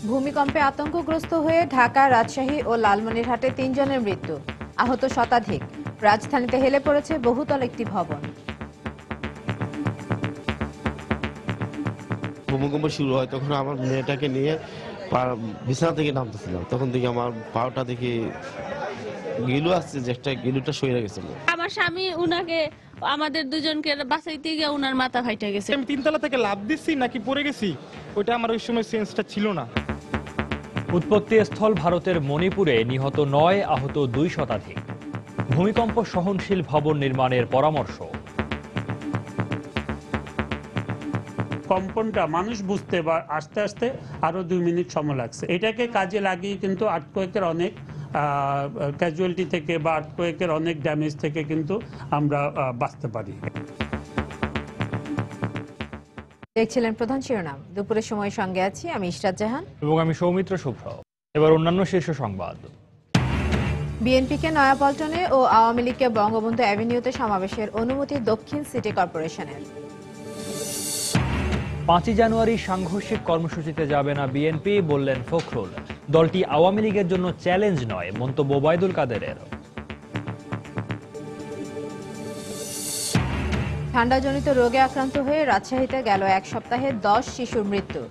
ভূমিকম্পে আতঙ্কগ্রস্ত হয়ে ঢাকা, রাজশাহী ও লালমনিরহাটে ৩ জনের মৃত্যু, আহত শতাধিক। রাজধানীতে হেলে পড়েছে বহুতল একটি ভবন। ভূমিকম্প শুরু হয় তখন আমার মেয়েটাকে নিয়ে বিছানা থেকে নামতেছিলাম, তখন দেখি আমার পাওটা দেখি গিলু আসছে, যে একটা গিলুটা সরে গেছিল। আমার স্বামী উনাকে আমাদের দুজনকে বাঁচাইতে গিয়ে উনার মাথা ফাইটা গেছে। আমি 3 তলা থেকে লাফ দিচ্ছি নাকি পড়ে গেছি, ওইটা আমার ওই সময় সেন্সটা ছিল না। উৎপত্তি স্থল ভারতের মণিপুরে নিহত ৯, আহত ২ শতাধিক। ভূমিকম্প সহনশীল ভবন নির্মাণের পরামর্শ। কম্পনটা মানুষ বুঝতে বা আস্তে আস্তে আরো 2 মিনিট সময় লাগছে। এটাকে কাজে লাগিয়ে কিন্তু আর্থকোয়েকের অনেক ক্যাজুয়ালিটি থেকে বা আর্থকোয়েকের অনেক ড্যামেজ থেকে কিন্তু আমরা বাঁচতে পারি। দেখছিলেন প্রধান শিরোনাম। দুপুরের সময় সঙ্গে আছি আমি ইশরাত জাহান এবং আমি সৌমিত্র শুভ্র। এবার অন্যান্য শীর্ষ সংবাদ। বিএনপিকে নয়াপল্টনে ও আওয়ামী লীগকে বঙ্গবন্ধু অ্যাভিনিউতে সমাবেশের অনুমতি দক্ষিণ সিটি কর্পোরেশনের। ৫ই জানুয়ারি সাংঘর্ষিক কর্মসূচিতে যাবে না বিএনপি, বললেন ফখরুল। দলটি আওয়ামী লীগের জন্য চ্যালেঞ্জ নয়, মন্তব্য ওবায়দুল কাদেরের। ঠান্ডাজনিত রোগে আক্রান্ত হয়ে রাজশাহীতে গেল এক সপ্তাহে 10 শিশুর মৃত্যু।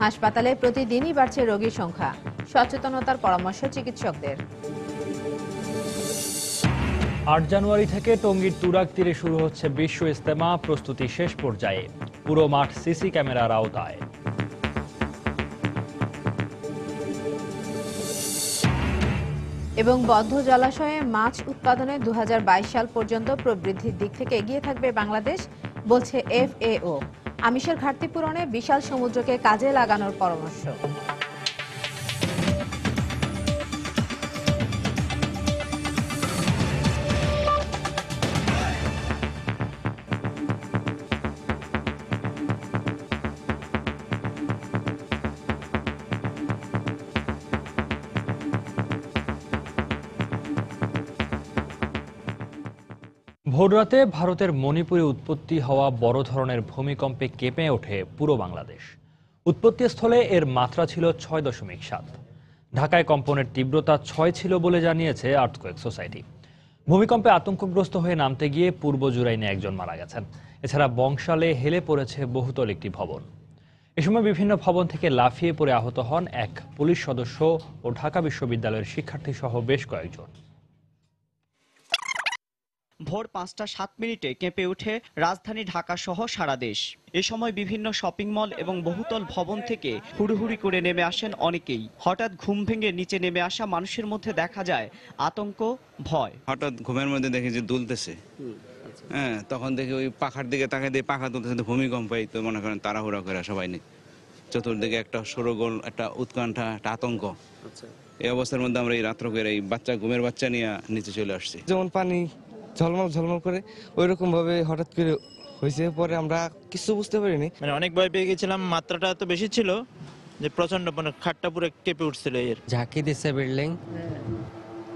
হাসপাতালে প্রতিদিনই বাড়ছে রোগীর সংখ্যা, সচেতনতার পরামর্শ চিকিৎসকদের। ৮ জানুয়ারি থেকে টঙ্গীর তুরাগ তীরে শুরু হচ্ছে বিশ্ব ইজতেমা, প্রস্তুতি শেষ পর্যায়ে। পুরো মাঠ সিসি ক্যামেরার আওতায়। এবং বদ্ধ জলাশয়ে মাছ উৎপাদনে 2022 সাল পর্যন্ত প্রবৃদ্ধির দিক থেকে এগিয়ে থাকবে বাংলাদেশ, বলছে FAO। আমিষের ঘাটতি পূরণে বিশাল সমুদ্রকে কাজে লাগানোর পরামর্শ। ভোররাতে ভারতের মণিপুরে উৎপত্তি হওয়া বড় ধরনের ভূমিকম্পে কেঁপে ওঠে পুরো বাংলাদেশ। উৎপত্তিস্থলে এর মাত্রা ছিল 6.7। ঢাকায় কম্পনের তীব্রতা 6 ছিল বলে জানিয়েছে আর্থকোয়েক সোসাইটি। ভূমিকম্পে আতঙ্কগ্রস্ত হয়ে নামতে গিয়ে পূর্ব জুরাইনে একজন মারা গেছেন। এছাড়া বংশালে হেলে পড়েছে বহুতল একটি ভবন। এ সময় বিভিন্ন ভবন থেকে লাফিয়ে পড়ে আহত হন এক পুলিশ সদস্য ও ঢাকা বিশ্ববিদ্যালয়ের শিক্ষার্থী সহ বেশ কয়েকজন। ভোর 5টা 7 মিনিটে কেঁপে ওঠে রাজধানী ঢাকা সহ সারা দেশ। এ সময় বিভিন্ন শপিং মল এবং বহুতল ভবন থেকে হুড়ুহুড়ি করে নেমে আসেন অনেকেই। হঠাৎ ঘুম ভেঙে নিচে নেমে আসা মানুষের মধ্যে দেখা যায় আতঙ্ক, ভয়। হঠাৎ ঘুমের মধ্যে দেখি যে দুলতেছে, হ্যাঁ, তখন দেখি ওই পাখার দিকে তাকাই দিয়ে পাখা তুলতেছে, ভূমিকম্প। এই তো মনে করেন তাড়াহুড়া করে সবাই নেই, চতুর্দিকে একটা সরগোল, একটা উৎকণ্ঠা, একটা আতঙ্ক। এই অবস্থার মধ্যে আমরা এই রাত্র করে এই বাচ্চা, ঘুমের বাচ্চা নিয়ে নিচে চলে আসছি। যেমন পানি ঝলমল ঝলমল করে ওই রকম ভাবে হঠাৎ করে হয়েছে, পরে আমরা কিছু বুঝতে পারিনি। মানে অনেক ভয় পেয়ে গেছিলাম, মাত্রাটা এত বেশি ছিল যে প্রচন্ড, মানে খাটটা পুরো কেঁপে উঠছিল। এর ঝাঁকি দিচ্ছে বিল্ডিং,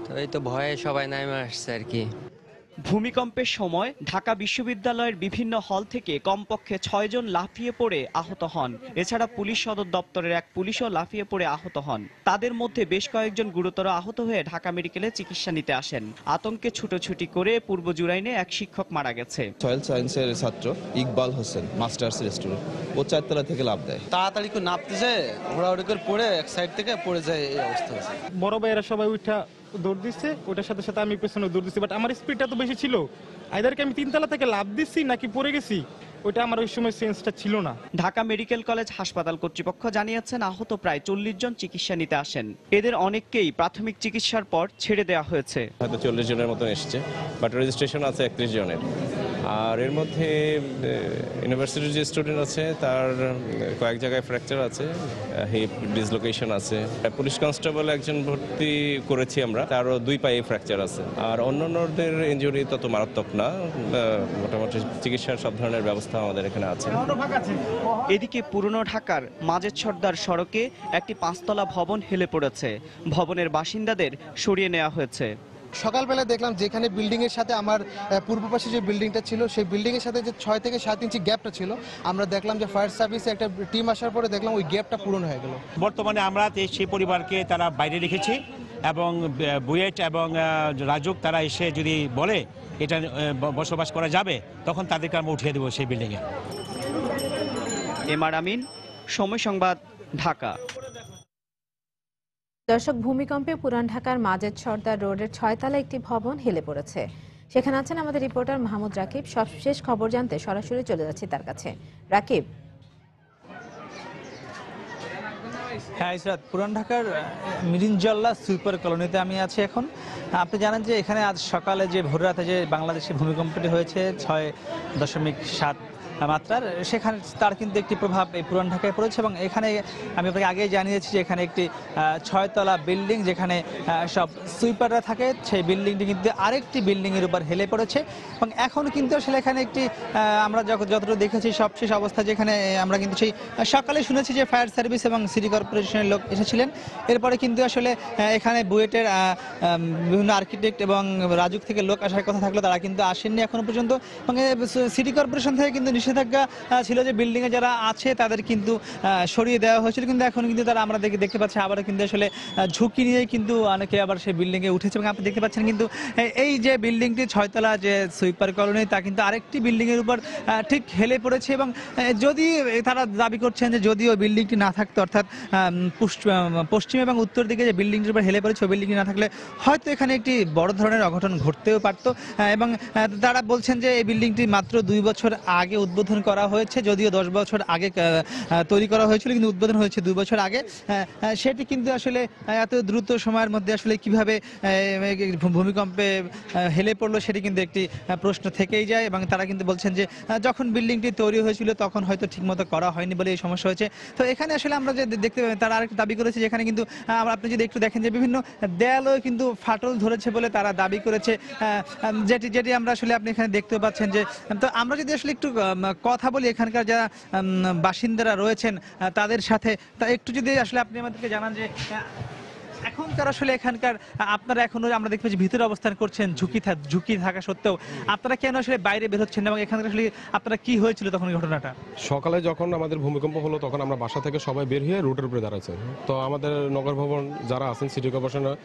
তো এই তো ভয়ে সবাই নেমে আসছে আর কি। ভূমিকম্পের সময় ঢাকা বিশ্ববিদ্যালয়ের বিভিন্ন হল থেকে কমপক্ষে 6 জন লাফিয়ে পড়ে আহত হন। এছাড়া পুলিশ সদর দপ্তরের এক পুলিশও লাফিয়ে পড়ে আহত হন। তাদের মধ্যে বেশ কয়েকজন গুরুতর আহত হয়ে ঢাকা মেডিকেলে চিকিৎসা নিতে আসেন। আতঙ্কে ছুটোছুটি করে পূর্ব জুরাইনে এক শিক্ষক মারা গেছে। সয়েল সায়েন্সের ছাত্র ইকবাল হোসেন, মাস্টার্স স্টুডেন্ট, ও 4 তলা থেকে লাফ দেয়। তাড়াতাড়ি করে নামতে যায়, ওড়াউড়ি করে পড়ে এক সাইড থেকে পড়ে যায়, এই অবস্থা হয়েছে। বড় ভাইয়েরা সবাই উঠা দৌড় দিচ্ছে, ওটার সাথে সাথে আমি পেছনে দৌড় দিচ্ছি, বাট আমার স্পিডটা তো বেশি ছিল। আইদারকে আমি 3 তলা থেকে লাফ দিচ্ছি নাকি পড়ে গেছি, ওইটা আমার ওই সময় সেন্সটা ছিল না। ঢাকা মেডিকেল কলেজ হাসপাতাল কর্তৃপক্ষ জানিয়েছেন আহত প্রায় 40 জন চিকিৎসা নিতে আসেন। এদের অনেককেই প্রাথমিক চিকিৎসার পর ছেড়ে দেওয়া হয়েছে। হয়তো 40 জনের মতো এসেছে, বাট রেজিস্ট্রেশন আছে 31 জনের। আর এর মধ্যে ইউনিভার্সিটির যে স্টুডেন্ট আছে তার কয়েক জায়গায় ফ্র্যাকচার আছে, হিপ ডিসলোকেশন আছে। পুলিশ কনস্টেবল একজন ভর্তি করেছি আমরা, তারও 2 পায়ে ফ্র্যাকচার আছে। আর অন্যান্যদের ইনজুরি তত মারাত্মক না, মোটামুটি চিকিৎসার সব ধরনের ব্যবস্থা আমাদের এখানে আছে। এদিকে পুরনো ঢাকার মাজেদ সর্দার সড়কে একটি 5 তলা ভবন হেলে পড়েছে। ভবনের বাসিন্দাদের সরিয়ে নেওয়া হয়েছে। সকালবেলা দেখলাম যেখানে বিল্ডিংয়ের সাথে আমার পূর্ব পাশে যে বিল্ডিংটা ছিল সেই বিল্ডিংয়ের সাথে যে 6 থেকে 7 ইঞ্চি গ্যাপটা ছিল, আমরা দেখলাম যে ফায়ার সার্ভিসে একটা টিম আসার পরে দেখলাম ওই গ্যাপটা পূরণ হয়ে গেল। বর্তমানে আমরা সেই পরিবারকে তারা বাইরে রেখেছি এবং বুয়েট এবং রাজুক তারা এসে যদি বলে এটা বসবাস করা যাবে তখন তাদেরকে আমরা উঠিয়ে দেবো সেই বিল্ডিংয়ে। এমআর আমিন, সময় সংবাদ, ঢাকা। দর্শক, ভূমিকম্পে পুরান ঢাকার মাজেদ সর্দার রোডের 6 তলা একটি ভবন হেলে পড়েছে। সেখানে আছেন আমাদের রিপোর্টার মাহমুদ রাকিব। সবশেষ খবর জানতে সরাসরি চলে যাচ্ছি তার কাছে। রাকিব। হ্যাঁ ইসরাত, পুরান ঢাকার মিরিঞ্জল্লা সুইপার কলোনিতে আমি আছি এখন। আপনি জানেন যে এখানে আজ সকালে যে ভোর রাতে যে বাংলাদেশে ভূমিকম্পটি হয়েছে 6.7 মাত্রার, সেখানে তার কিন্তু একটি প্রভাব এই পুরান ঢাকায় পড়েছে। এবং এখানে আমি আপনাকে আগেই জানিয়েছি যে এখানে একটি 6 তলা বিল্ডিং যেখানে সব সুইপাররা থাকে, সেই বিল্ডিংটি কিন্তু আরেকটি বিল্ডিংয়ের উপর হেলে পড়েছে। এবং এখন কিন্তু আসলে এখানে একটি আমরা যতটুকু দেখেছি সবশেষ অবস্থা, যেখানে আমরা কিন্তু সেই সকালে শুনেছি যে ফায়ার সার্ভিস এবং সিটি কর্পোরেশনের লোক এসেছিলেন। এরপরে কিন্তু আসলে এখানে বুয়েটের বিভিন্ন আর্কিটেক্ট এবং রাজুক থেকে লোক আসার কথা থাকলো, তারা কিন্তু আসেননি এখনো পর্যন্ত। এবং সিটি কর্পোরেশন থেকে কিন্তু নিষেধাজ্ঞা ছিল যে বিল্ডিংয়ে যারা আছে তাদের কিন্তু সরিয়ে দেওয়া হয়েছিল, কিন্তু এখন কিন্তু তারা আমরা দেখতে পাচ্ছি আবারও কিন্তু আসলে ঝুঁকি নিয়ে কিন্তু অনেকে আবার সেই বিল্ডিংয়ে উঠেছে। এবং আপনি দেখতে পাচ্ছেন কিন্তু এই যে বিল্ডিংটি 6 তলা যে সুইপার কলোনি, তা কিন্তু আরেকটি বিল্ডিংয়ের উপর ঠিক হেলে পড়েছে। এবং যদি তারা দাবি করছেন যে যদিও বিল্ডিংটি না থাকতো, অর্থাৎ পশ্চিম এবং উত্তর দিকে যে বিল্ডিংটির উপর হেলে পড়েছে ওই বিল্ডিংটি না থাকলে হয়তো এখানে একটি বড় ধরনের অঘটন ঘটতেও পারতো। এবং তারা বলছেন যে এই বিল্ডিংটি মাত্র 2 বছর আগে উদ্বোধন করা হয়েছে, যদিও 10 বছর আগে তৈরি করা হয়েছিল, কিন্তু উদ্বোধন হয়েছে 2 বছর আগে। সেটি কিন্তু আসলে এত দ্রুত সময়ের মধ্যে আসলে কিভাবে ভূমিকম্পে হেলে পড়লো সেটি কিন্তু একটি প্রশ্ন থেকেই যায়। এবং তারা কিন্তু বলছেন যে যখন বিল্ডিংটি তৈরি হয়েছিল তখন হয়তো ঠিকমতো করা হয়নি বলে এই সমস্যা হয়েছে। তো এখানে আসলে আমরা যে দেখতে পাই, তারা আরেকটা দাবি করেছে যেখানে কিন্তু আপনি যদি একটু দেখেন যে বিভিন্ন দেয়ালও কিন্তু ফাটল ধরেছে বলে তারা দাবি করেছে, যেটি আমরা আসলে আপনি এখানে দেখতে পাচ্ছেন। যে তো আমরা যদি আসলে একটু কথা বলি এখানকার যারা বাসিন্দারা রয়েছেন তাদের সাথে, তা একটু যদি আসলে আপনি আমাদেরকে জানান যে এখনকার আসলে এখানকার আপনারা এখনো আমরা দেখতে পাচ্ছি ভিতরে অবস্থান করছেন, ঝুঁকি থাকা সত্ত্বেও আপনারা কেন আসলে বাইরে বের হচ্ছেন, এবং এখানকার আসলে আপনারা কি হয়েছিল তখন ঘটনাটা? সকালে যখন আমাদের ভূমিকম্প হলো তখন আমরা বাসা থেকে সবাই বের হয়ে রোডের উপরে দাঁড়াচ্ছি। তো আমাদের নগর ভবন যারা আছেন, সিটি কর্পোরেশনের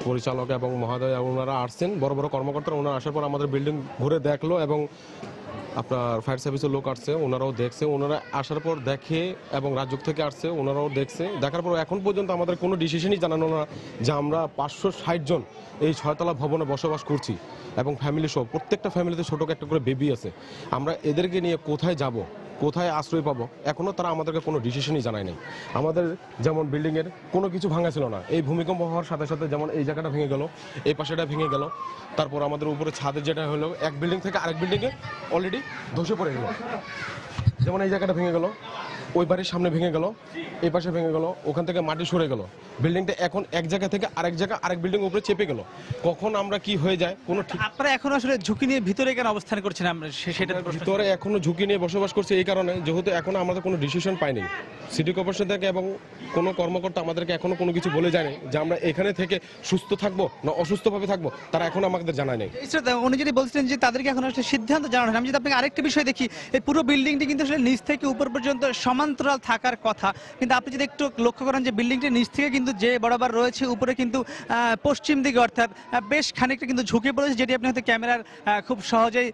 পরিচালক এবং মহোদয় ওনারা আসছেন, বড় বড় কর্মকর্তারা ওনারা আসার পর আমাদের বিল্ডিং ঘুরে দেখলো এবং আপনার ফায়ার সার্ভিসের লোক আসছে, ওনারাও দেখছে। ওনারা আসার পর দেখে এবং রাজ্য থেকে আসছে, ওনারাও দেখছে। দেখার পর এখন পর্যন্ত আমাদের কোনো ডিসিশনই জানানো না যে আমরা 560 জন এই 6 তলা ভবনে বসবাস করছি এবং ফ্যামিলি সহ প্রত্যেকটা ফ্যামিলিতে ছোট একটা করে বেবি আছে। আমরা এদেরকে নিয়ে কোথায় যাব, কোথায় আশ্রয় পাবো, এখনও তারা আমাদেরকে কোনো ডিসিশনই জানায় নাই। আমাদের যেমন বিল্ডিংয়ের কোনো কিছু ভাঙা ছিল না, এই ভূমিকম্প হওয়ার সাথে সাথে যেমন এই জায়গাটা ভেঙে গেল, এই পাশেটা ভেঙে গেল, তারপর আমাদের উপরে ছাদের যেটা হলো এক বিল্ডিং থেকে আরেক বিল্ডিংয়ে অলরেডি ধসে পড়ে গেল। যেমন এই জায়গাটা ভেঙে গেল, ওই বাড়ির সামনে ভেঙে গেল, এই পাশে ভেঙে গেল, ওখান থেকে মাটি সরে গেল, বিল্ডিংটা এখন এক জায়গা থেকে আরেক জায়গা আরেক বিল্ডিং উপরে চেপে গেল। কখন আমরা কি হয়ে যায় কোনো ঠিক। আপনারা এখন আসলে ঝুঁকি নিয়ে ভিতরে কেন অবস্থান করছেন? আমরা সেটা ভিতরে এখনো ঝুঁকি নিয়ে বসবাস করছি এই কারণে যেহেতু এখনো আমাদের কোনো ডিসিশন পাইনি সিটি কর্পোরেশন থেকে, এবং কোনো কর্মকর্তা আমাদেরকে এখনো কোনো কিছু বলে যায়নি যে আমরা এখানে থেকে সুস্থ থাকবো না অসুস্থভাবে থাকবো, তারা এখনো আমাদের জানায় নেই। উনি যদি বলছেন যে তাদেরকে এখন আসলে সিদ্ধান্ত জানানো, আমি যদি আপনাকে আরেকটা বিষয় দেখি, এই পুরো বিল্ডিংটি কিন্তু আসলে নিচ থেকে উপর পর্যন্ত সমান্তরাল থাকার কথা, কিন্তু আপনি যদি একটু লক্ষ্য করেন যে বিল্ডিংটির নিচ থেকে কিন্তু যে বরাবর রয়েছে উপরে কিন্তু পশ্চিম দিকে, অর্থাৎ বেশ খানিকটা কিন্তু ঝুঁকে পড়েছে, যেটি আপনি হয়তো ক্যামেরার খুব সহজেই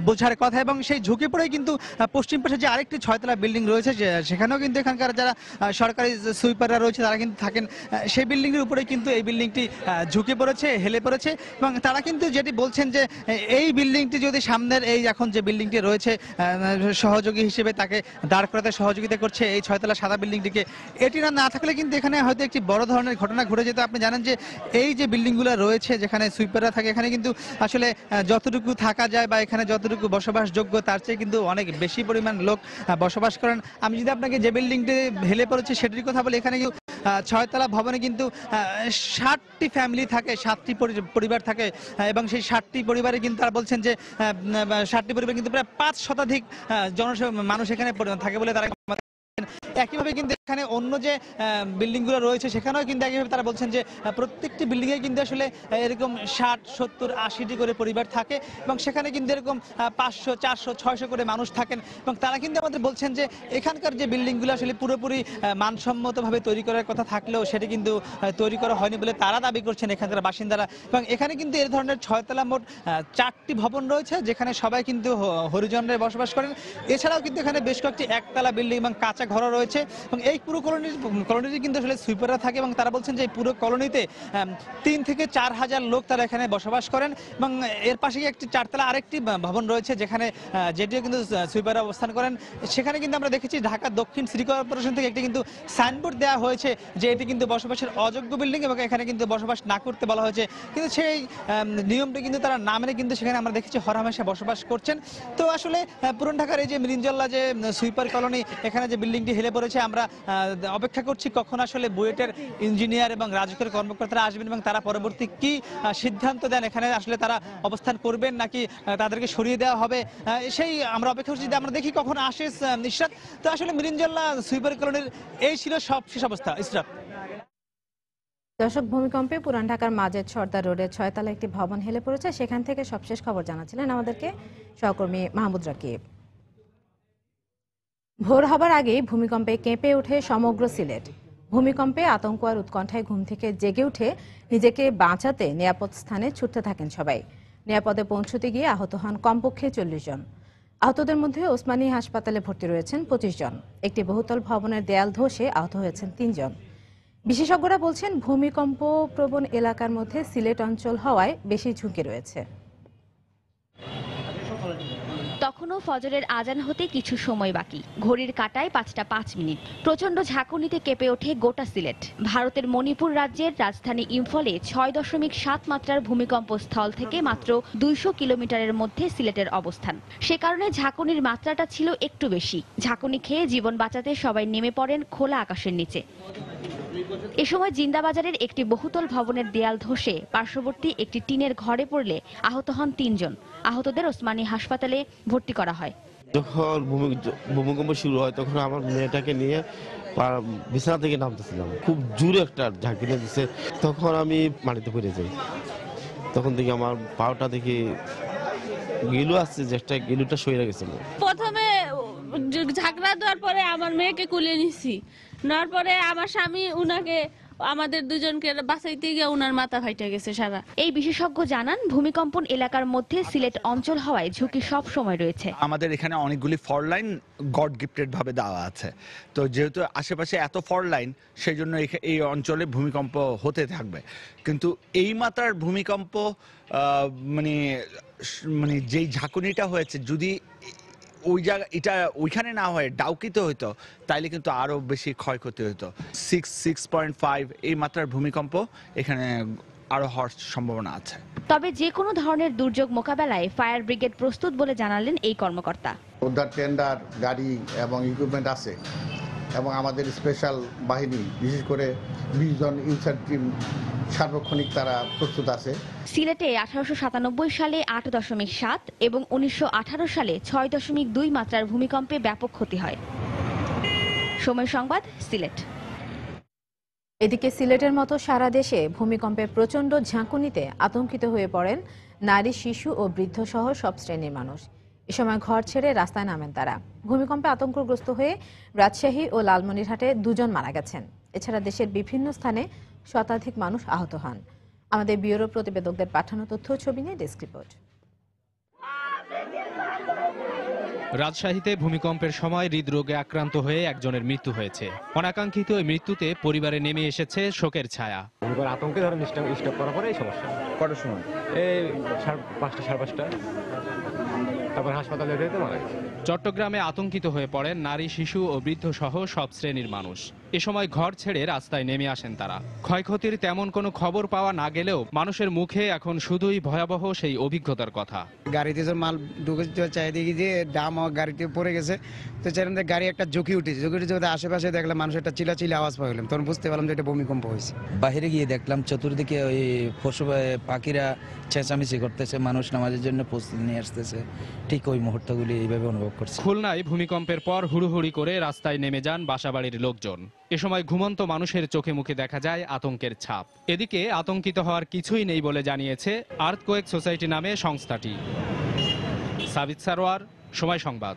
বোঝার কথা। এবং সেই ঝুঁকে পড়েই কিন্তু পশ্চিম পাশে যে আরেকটি 6 তলা বিল্ডিং রয়েছে, সেখানেও কিন্তু এখানকার যারা সরকারি সুইপাররা রয়েছে তারা কিন্তু থাকেন, সেই বিল্ডিংটির উপরে কিন্তু এই বিল্ডিংটি ঝুঁকে পড়েছে, হেলে পড়েছে। এবং তারা কিন্তু যেটি বলছেন যে এই বিল্ডিংটি যদি সামনের এই এখন যে বিল্ডিংটি রয়েছে সহযোগী হিসেবে তাকে দাঁড় করাতে সহযোগিতা করছে এই 6 তলা সাদা বিল্ডিংটিকে, এটি না থাকলে কিন্তু এখানে হয়তো একটি বড় ধরনের ঘটনা ঘটে যেত। আপনি জানেন যে এই যে বিল্ডিংগুলো রয়েছে যেখানে সুইপাররা থাকে, এখানে কিন্তু আসলে যতটুকু থাকা যায় বা এখানে যতটুকু বসবাসযোগ্য তার চেয়ে কিন্তু অনেক বেশি পরিমাণ লোক বসবাস করেন। আমি যদি আপনাকে যে বিল্ডিংটি হেলে পড়েছে সেটির কথা বলি, এখানে 6 তলা ভবনে কিন্তু 60টি ফ্যামিলি থাকে, 7টি পরিবার থাকে, এবং সেই 60টি পরিবারে কিন্তু তারা বলছেন যে 60টি পরিবার কিন্তু প্রায় 5 শতাধিক মানুষ এখানে থাকে বলে তারা একইভাবে কিন্তু এখানে অন্য যে বিল্ডিংগুলো রয়েছে সেখানেও কিন্তু একইভাবে তারা বলছেন যে প্রত্যেকটি বিল্ডিংয়ে কিন্তু আসলে এরকম 60, 70, 80টি করে পরিবার থাকে এবং সেখানে কিন্তু এরকম 500, 400, 600 করে মানুষ থাকেন এবং তারা কিন্তু আমাদের বলছেন যে এখানকার যে বিল্ডিংগুলো আসলে পুরোপুরি মানসম্মতভাবে তৈরি করার কথা থাকলেও সেটি কিন্তু তৈরি করা হয়নি বলে তারা দাবি করছেন এখানকার বাসিন্দারা। এবং এখানে কিন্তু এই ধরনের 6 তলা মোট 4টি ভবন রয়েছে যেখানে সবাই কিন্তু হরিজনরা বসবাস করেন। এছাড়াও কিন্তু এখানে বেশ কয়েকটি একতলা বিল্ডিং এবং কাঁচা ঘর রয়েছে এবং এই পুরো কলোনিতে কিন্তু আসলে সুইপাররা থাকে এবং তারা বলছেন যে এই পুরো কলোনিতে 3 থেকে 4 হাজার লোক তারা এখানে বসবাস করেন এবং এর পাশে একটি 4 তলা আরেকটি ভবন রয়েছে যেখানে যেটিও কিন্তু সুইপাররা অবস্থান করেন। সেখানে কিন্তু আমরা দেখেছি ঢাকা দক্ষিণ সিটি কর্পোরেশন থেকে একটি কিন্তু সাইনবোর্ড দেওয়া হয়েছে যে এটি কিন্তু বসবাসের অযোগ্য বিল্ডিং এবং এখানে কিন্তু বসবাস না করতে বলা হয়েছে, কিন্তু সেই নিয়মটি কিন্তু তারা না মেনে কিন্তু সেখানে আমরা দেখেছি হরহামেশা বসবাস করছেন। তো আসলে পুরান ঢাকার এই যে মিরিঞ্জল্লা যে সুইপার কলোনি এখানে যে বিল্ডিংটি হেলে পড়েছে, আমরা অপেক্ষা করছি কখন আসলে বুয়েটের ইঞ্জিনিয়ার এবং রাজুকের কর্মকর্তারা আসবেন এবং তারা পরবর্তী কি সিদ্ধান্ত দেন, এখানে আসলে তারা অবস্থান করবেন নাকি তাদেরকে সরিয়ে দেওয়া হবে, সেই আমরা অপেক্ষা করছি। আমরা দেখি কখন আসে ইশরাত। তো আসলে মিরিঞ্জল্লা সুইপার কলোনির এই ছিল সব শেষ অবস্থা। ইশরাত। দর্শক, ভূমিকম্পে পুরান ঢাকার মাজেদ সর্দার রোডের 6 তলা একটি ভবন হেলে পড়েছে। সেখান থেকে সবশেষ খবর জানাচ্ছিলেন আমাদেরকে সহকর্মী মাহমুদ রাকিব। ভোর হবার আগেই ভূমিকম্পে কেঁপে ওঠে সমগ্র সিলেট। ভূমিকম্পে আতঙ্ক আর উৎকণ্ঠায় ঘুম থেকে জেগে উঠে নিজেকে বাঁচাতে নিরাপদ স্থানে ছুটতে থাকেন সবাই। নিরাপদে পৌঁছতে গিয়ে আহত হন কমপক্ষে 40 জন। আহতদের মধ্যে ওসমানী হাসপাতালে ভর্তি রয়েছেন 25 জন। একটি বহুতল ভবনের দেয়াল ধসে আহত হয়েছেন 3 জন। বিশেষজ্ঞরা বলছেন ভূমিকম্প প্রবণ এলাকার মধ্যে সিলেট অঞ্চল হওয়ায় বেশি ঝুঁকি রয়েছে। তখনও ফজরের আজান হতে কিছু সময় বাকি। ঘড়ির কাঁটায় 5টা 5 মিনিট। প্রচন্ড ঝাঁকুনিতে কেঁপে ওঠে গোটা সিলেট। ভারতের মণিপুর রাজ্যের রাজধানী ইম্ফলে 6.7 মাত্রার ভূমিকম্প স্থল থেকে মাত্র 200 কিলোমিটারের মধ্যে সিলেটের অবস্থান। সে কারণে ঝাঁকুনির মাত্রাটা ছিল একটু বেশি। ঝাঁকুনি খেয়ে জীবন বাঁচাতে সবাই নেমে পড়েন খোলা আকাশের নিচে। এ সময় জিন্দাবাজারের একটি বহুতল ভবনের দেয়াল ধসে পার্শ্ববর্তী একটি টিনের ঘরে পড়লে আহত হন 3 জন। আহতদের ওসমানী হাসপাতালে ভর্তি করা হয়। যখন ভূমিকম্প শুরু হয় তখন আমার মেয়েটাকে নিয়ে বিছানা থেকে নামতেছিলাম, খুব জোরে একটা ঝাঁকিয়ে দিচ্ছে, তখন আমি মাটিতে পড়ে যাই। তখন দেখি আমার পাওটা দেখি গিলু আসছে, যে একটা গিলুটা সরে গেছিল। প্রথমে ঝাঁকড়া দেওয়ার পরে আমার মেয়েকে কুলে নিছি, নেওয়ার পরে আমার স্বামী উনাকে আমাদের দুজনকে বাঁচাইতে গিয়ে উনার মাথা ফাইটে গেছে সারা। এই বিশেষজ্ঞ জানান ভূমিকম্পন এলাকার মধ্যে সিলেট অঞ্চল হওয়ায় ঝুঁকি সব সময় রয়েছে। আমাদের এখানে অনেকগুলি ফল লাইন গড গিফটেড ভাবে দেওয়া আছে, তো যেহেতু আশেপাশে এত ফল লাইন সেই জন্য এই অঞ্চলে ভূমিকম্প হতে থাকবে। কিন্তু এই মাত্রার ভূমিকম্প মানে যেই ঝাঁকুনিটা হয়েছে, যদি ওই জায়গা এটা ওইখানে না হয় ডাউকিতে হইতো তাইলে কিন্তু আরো বেশি ক্ষয়ক্ষতি হতো। 6.5 এই মাত্রার ভূমিকম্প এখানে আরো হওয়ার সম্ভাবনা আছে। তবে যে কোনো ধরনের দুর্যোগ মোকাবেলায় ফায়ার ব্রিগেড প্রস্তুত বলে জানালেন এই কর্মকর্তা। উদ্ধার টেন্ডার, গাড়ি এবং ইকুইপমেন্ট আছে এবং আমাদের স্পেশাল বাহিনী বিশেষ করে 20 জন ইনসার টিম সার্বক্ষণিক তারা প্রস্তুত আছে। সিলেটে 1897 সালে 8.7 এবং 1918 সালে 6.2 মাত্রার ভূমিকম্পে ব্যাপক ক্ষতি হয়। সময় সংবাদ, সিলেট। এদিকে সিলেটের মতো সারা দেশে ভূমিকম্পে প্রচণ্ড ঝাঁকুনিতে আতঙ্কিত হয়ে পড়েন নারী, শিশু ও বৃদ্ধ সহ সব শ্রেণীর মানুষ। এ সময় ঘর ছেড়ে রাস্তায় নামেন তারা। ভূমিকম্পে আতঙ্কগ্রস্ত হয়ে রাজশাহী ও লালমনিরহাটে 2 জন মারা গেছেন। এছাড়া দেশের বিভিন্ন স্থানে শতাধিক মানুষ আহত হন। আমাদের ব্যুরো প্রতিবেদকদের পাঠানো তথ্য ছবি নিয়ে ডেস্ক রিপোর্ট। রাজশাহীতে ভূমিকম্পের সময় হৃদরোগে আক্রান্ত হয়ে একজনের মৃত্যু হয়েছে। অনাকাঙ্ক্ষিত এই মৃত্যুতে পরিবারে নেমে এসেছে শোকের ছায়া। আতঙ্কে ধরেন স্টপ করার পরে এই সমস্যা। কটার সময়? এই 5টা 5:30। তারপর হাসপাতালে যেতে মারা গেছে। চট্টগ্রামে আতঙ্কিত হয়ে পড়েন নারী, শিশু ও বৃদ্ধ সহ সব শ্রেণীর মানুষ। এ সময় ঘর ছেড়ে রাস্তায় নেমে আসেন তারা। ক্ষয়ক্ষতির তেমন কোনো খবর পাওয়া না গেলেও মানুষের মুখে এখন শুধুই ভয়াবহ সেই অভিজ্ঞতার কথা। গাড়িতে যে মাল ঢুকেছে চাই দেখি যে ডাম গাড়িতে পড়ে গেছে, তো চাইলাম যে গাড়ি একটা ঝুঁকি উঠেছে, আশেপাশে দেখলাম মানুষ একটা চিলাচিলি আওয়াজ পাইলাম, তখন বুঝতে পারলাম যে এটা ভূমিকম্প হয়েছে। বাইরে গিয়ে দেখলাম চতুর্দিকে ওই পশু পাখিরা চেঁচামেচি করতেছে, মানুষ নামাজের জন্য প্রস্তুতি নিয়ে আসতেছে। ঠিক ওই মুহূর্তগুলি এইভাবে অনুভব করছে। খুলনায় ভূমিকম্পের পর হুড়োহুড়ি করে রাস্তায় নেমে যান বাসাবাড়ির লোকজন। এ সময় ঘুমন্ত মানুষের চোখে মুখে দেখা যায় আতঙ্কের ছাপ। এদিকে আতঙ্কিত হওয়ার কিছুই নেই বলে জানিয়েছে আর্থকোয়েক সোসাইটি নামে সংস্থাটি। সাবিত সারোয়ার, সময় সংবাদ।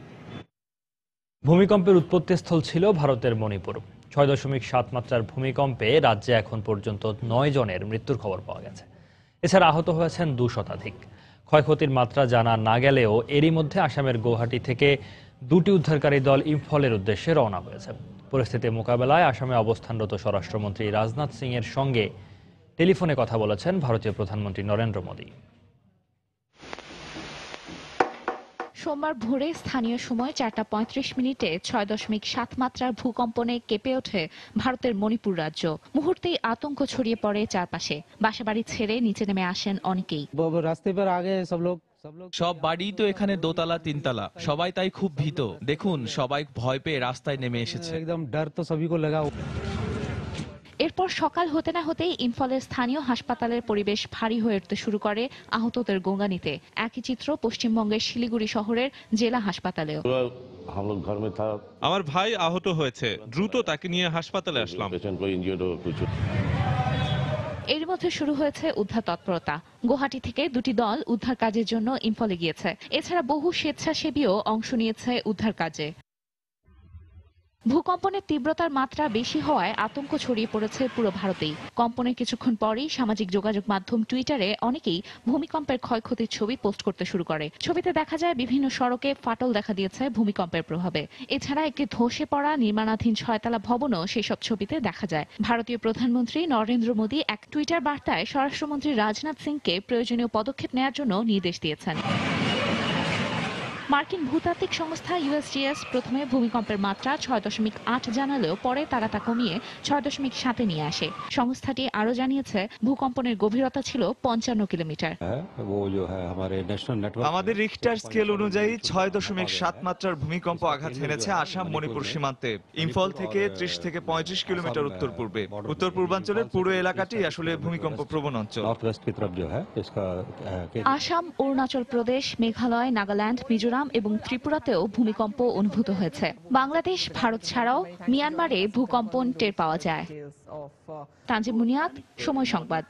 ভূমিকম্পের উৎপত্তিস্থল ছিল ভারতের মণিপুর। 6.7 মাত্রার ভূমিকম্পে রাজ্যে এখন পর্যন্ত 9 জনের মৃত্যুর খবর পাওয়া গেছে। এছাড়া আহত হয়েছেন 2 শতাধিক। ক্ষয়ক্ষতির মাত্রা জানা না গেলেও এরই মধ্যে আসামের গৌহাটি থেকে 2টি উদ্ধারকারী দল ইম্ফলের উদ্দেশ্যে রওনা হয়েছে। পরিস্থিতি মোকাবেলায় আসামে অবস্থানরত স্বরাষ্ট্রমন্ত্রী রাজনাথ সিং এর সঙ্গে টেলিফোনে কথা বলেছেন ভারতীয় প্রধানমন্ত্রী নরেন্দ্র মোদী। সোমবার ভোরে স্থানীয় সময় 4টা 35 মিনিটে 6.7 মাত্রার ভূকম্পনে কেঁপে ওঠে ভারতের মণিপুর রাজ্য। মুহূর্তেই আতঙ্ক ছড়িয়ে পড়ে চারপাশে। বাসাবাড়ি ছেড়ে নিচে নেমে আসেন অনেকেই। রাস্তায় পর আগে সব বাড়ি তো এখানে দোতলা তিনতলা, সবাই তাই খুব ভীত। দেখুন সবাই ভয় পেয়ে রাস্তায় নেমে এসেছে। একদম ডর তো সবই কো লাগা। এরপর সকাল হতে না হতেই ইম্ফলের স্থানীয় হাসপাতালের পরিবেশ ভারী হয়ে উঠতে শুরু করে আহতদের গোঁগানিতে। একই চিত্র পশ্চিমবঙ্গের শিলিগুড়ি শহরের জেলা হাসপাতালেও। আমার ভাই আহত হয়েছে, দ্রুত তাকে নিয়ে হাসপাতালে আসলাম। এর মধ্যে শুরু হয়েছে উদ্ধার তৎপরতা। গুয়াহাটি থেকে 2টি দল উদ্ধার কাজের জন্য ইম্ফলে গিয়েছে। এছাড়া বহু স্বেচ্ছাসেবীও অংশ নিয়েছে উদ্ধার কাজে। ভূকম্পনের তীব্রতার মাত্রা বেশি হওয়ায় আতঙ্ক ছড়িয়ে পড়েছে পুরো ভারতেই। কম্পনের কিছুক্ষণ পরেই সামাজিক যোগাযোগ মাধ্যম টুইটারে অনেকেই ভূমিকম্পের ক্ষয়ক্ষতির ছবি পোস্ট করতে শুরু করে। ছবিতে দেখা যায় বিভিন্ন সড়কে ফাটল দেখা দিয়েছে ভূমিকম্পের প্রভাবে। এছাড়া একটি ধসে পড়া নির্মাণাধীন 6তলা ভবনও সেসব ছবিতে দেখা যায়। ভারতীয় প্রধানমন্ত্রী নরেন্দ্র মোদী এক টুইটার বার্তায় স্বরাষ্ট্রমন্ত্রী রাজনাথ সিংকে প্রয়োজনীয় পদক্ষেপ নেওয়ার জন্য নির্দেশ দিয়েছেন। মার্কিন ভূতাত্ত্বিক সংস্থা USGS প্রথমে ভূমিকম্পের মাত্রা 6.8 জানালেও পরে তারা তা কমিয়ে 6.7 নিয়ে আসে। সংস্থাটি আরও জানিয়েছে ভূকম্পনের গভীরতা ছিল 55 কিলোমিটার। আমাদের রিখটার স্কেল অনুযায়ী 6.7 মাত্রার ভূমিকম্প আঘাত হেনেছে আসাম মণিপুর সীমান্তে। ইম্ফল থেকে 30 থেকে 35 কিলোমিটার উত্তর পূর্বে। উত্তর পূর্বাঞ্চলের পুরো এলাকাটি আসলে ভূমিকম্প প্রবণ অঞ্চল। আসাম, অরুণাচল প্রদেশ, মেঘালয়, নাগাল্যান্ড, মিজোরাম এবং ত্রিপুরাতেও ভূমিকম্প অনুভূত হয়েছে। বাংলাদেশ, ভারত ছাড়াও মিয়ানমারে ভূকম্পন টের পাওয়া যায়। তানজিম মুনিয়াত, সময় সংবাদ।